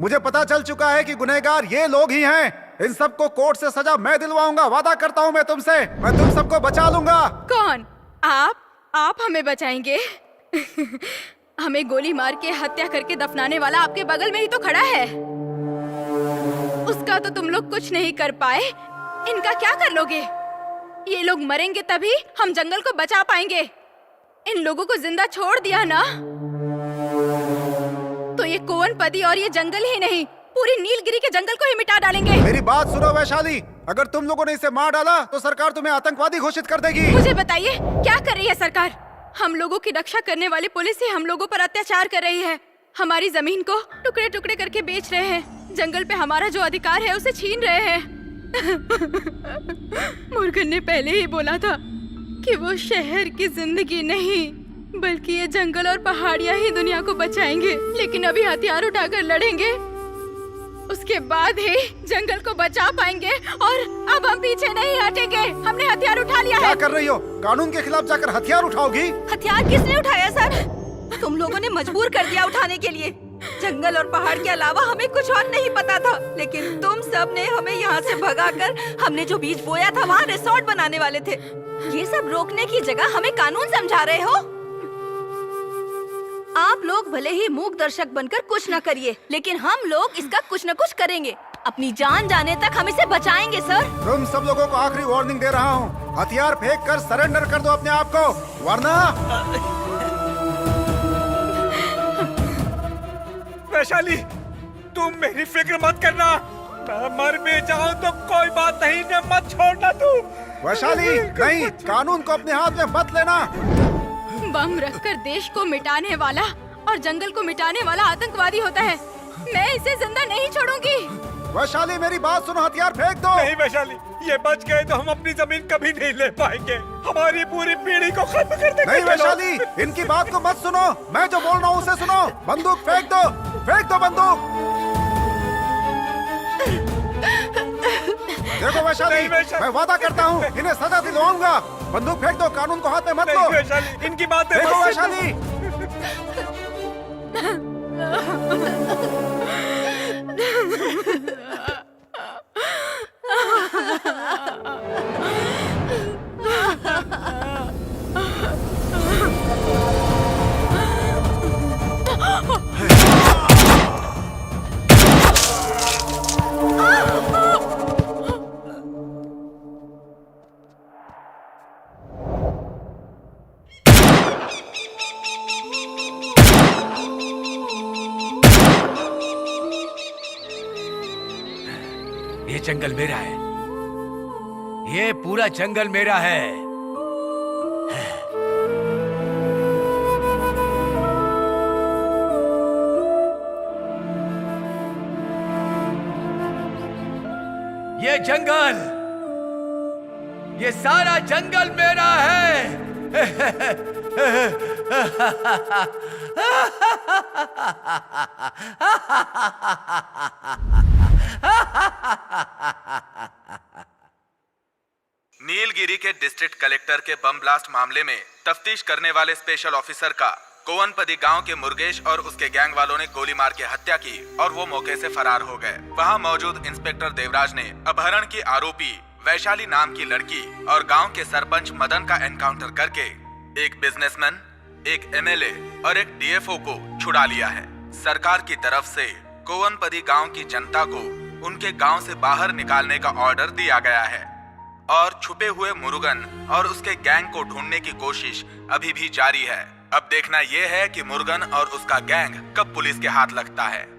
मुझे पता चल चुका है कि गुनहगार ये लोग ही हैं। इन सबको कोर्ट से सजा मैं दिलवाऊंगा। वादा करता हूं मैं तुमसे, मैं तुम सबको बचा लूंगा। कौन? आप हमें बचाएंगे? हमें गोली मार के हत्या करके दफनाने वाला आपके बगल में ही तो खड़ा है। उसका तो तुम लोग कुछ नहीं कर पाए, इनका क्या कर लोगे? ये लोग मरेंगे तभी हम जंगल को बचा पाएंगे। इन लोगों को जिंदा छोड़ दिया ना तो ये कोवनपदी और ये जंगल ही नहीं, पूरी नीलगिरी के जंगल को ही मिटा डालेंगे। मेरी बात सुनो वैशाली, अगर तुम लोगों ने इसे मार डाला तो सरकार तुम्हें आतंकवादी घोषित कर देगी। मुझे बताइए क्या कर रही है सरकार? हम लोगों की रक्षा करने वाली पुलिस ही हम लोगों पर अत्याचार कर रही है। हमारी जमीन को टुकड़े टुकड़े करके बेच रहे हैं। जंगल पे हमारा जो अधिकार है उसे छीन रहे हैं। मुर्गन ने पहले ही बोला था कि वो शहर की जिंदगी नहीं बल्कि ये जंगल और पहाड़ियां ही दुनिया को बचाएंगे। लेकिन अभी हथियार उठाकर लड़ेंगे, उसके बाद ही जंगल को बचा पाएंगे। और अब हम पीछे नहीं हटेंगे। हमने हथियार उठा लिया है। क्या कर रही हो? कानून के खिलाफ जाकर हथियार उठाओगी? हथियार किसने उठाया सर? तुम लोगों ने मजबूर कर दिया उठाने के लिए। जंगल और पहाड़ के अलावा हमें कुछ और नहीं पता था, लेकिन तुम सब ने हमें यहाँ से भगाकर हमने जो बीज बोया था वहाँ रिसोर्ट बनाने वाले थे। ये सब रोकने की जगह हमें कानून समझा रहे हो। आप लोग भले ही मूक दर्शक बनकर कुछ न करिए, लेकिन हम लोग इसका कुछ न कुछ करेंगे। अपनी जान जाने तक हम इसे बचाएंगे सर। तुम सब लोगों को आखिरी वार्निंग दे रहा हूँ, हथियार फेंक कर सरेंडर कर दो अपने आप को, वरना। वैशाली, तुम मेरी फिक्र मत करना। मैं मर भी जाऊं तो कोई बात नहीं, ने मत छोड़ना तू। वैशाली नहीं, कानून को अपने हाथ में मत लेना। बम रखकर देश को मिटाने वाला और जंगल को मिटाने वाला आतंकवादी होता है। मैं इसे जिंदा नहीं छोड़ूंगी। वैशाली मेरी बात सुनो, हथियार फेंक दो। नहीं वैशाली, ये बच गए तो हम अपनी जमीन कभी नहीं ले पाएंगे। हमारी पूरी पीढ़ी को खत्म कर देंगे। नहीं वैशाली, इनकी बात को मत सुनो, मैं जो बोल रहा हूँ उसे सुनो। बंदूक फेंक दो, फेंक दो बंदूक। देखो वैशाली, मैं वादा करता हूँ इन्हें सजा दिलवाऊंगा। बंदूक फेंक दो, कानून को हाथ में मत लो। वैशाली, इनकी बात देखो वैशाली। ये जंगल मेरा है, ये पूरा जंगल मेरा है। ये जंगल, ये सारा जंगल मेरा है। नीलगिरी के डिस्ट्रिक्ट कलेक्टर के बम ब्लास्ट मामले में तफ्तीश करने वाले स्पेशल ऑफिसर का कोवनपदी गांव के मुर्गेश और उसके गैंग वालों ने गोली मार के हत्या की और वो मौके से फरार हो गए। वहां मौजूद इंस्पेक्टर देवराज ने अपहरण की आरोपी वैशाली नाम की लड़की और गांव के सरपंच मदन का एनकाउंटर करके एक बिजनेसमैन, एक एमएलए और एक डीएफओ को छुड़ा लिया है। सरकार की तरफ से कोवनपदी गांव की जनता को उनके गांव से बाहर निकालने का ऑर्डर दिया गया है और छुपे हुए मुरुगन और उसके गैंग को ढूंढने की कोशिश अभी भी जारी है। अब देखना यह है कि मुरुगन और उसका गैंग कब पुलिस के हाथ लगता है।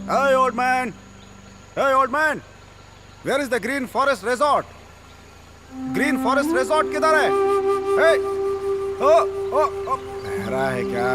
Hey, old man! Hey, old man! Where is the Green Forest Resort? Green Forest Resort किधर है? Hey! बहरा है क्या?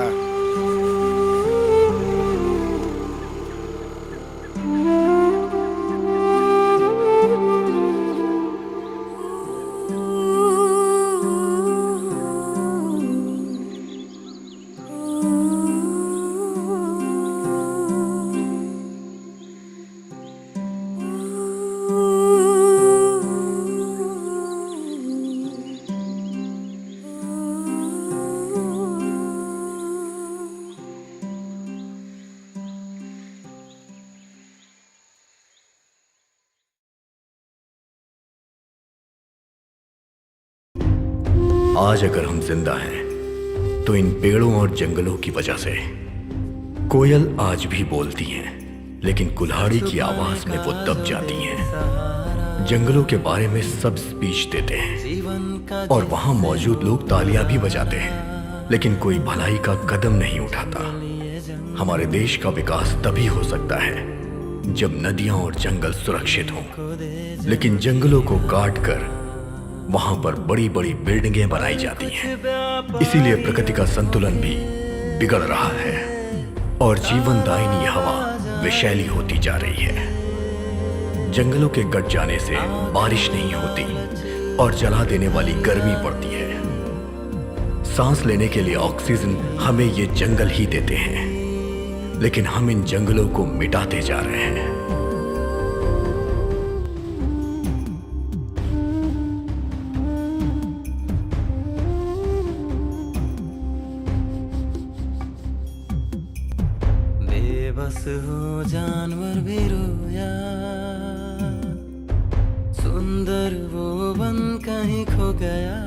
आज अगर हम जिंदा हैं तो इन पेड़ों और जंगलों की वजह से। कोयल आज भी बोलती हैं, लेकिन कुल्हाड़ी की आवाज में वो दब जाती हैं। जंगलों के बारे में सब स्पीच देते हैं और वहां मौजूद लोग तालियां भी बजाते हैं, लेकिन कोई भलाई का कदम नहीं उठाता। हमारे देश का विकास तभी हो सकता है जब नदियां और जंगल सुरक्षित हों, लेकिन जंगलों को काट कर वहां पर बड़ी बड़ी बिल्डिंगें बनाई जाती हैं। इसीलिए प्रकृति का संतुलन भी बिगड़ रहा है और जीवनदायिनी हवा विषैली होती जा रही है। जंगलों के कट जाने से बारिश नहीं होती और जला देने वाली गर्मी पड़ती है। सांस लेने के लिए ऑक्सीजन हमें ये जंगल ही देते हैं, लेकिन हम इन जंगलों को मिटाते जा रहे हैं। बेबस हो जानवर भी रोया, सुंदर वो वन कहीं खो गया।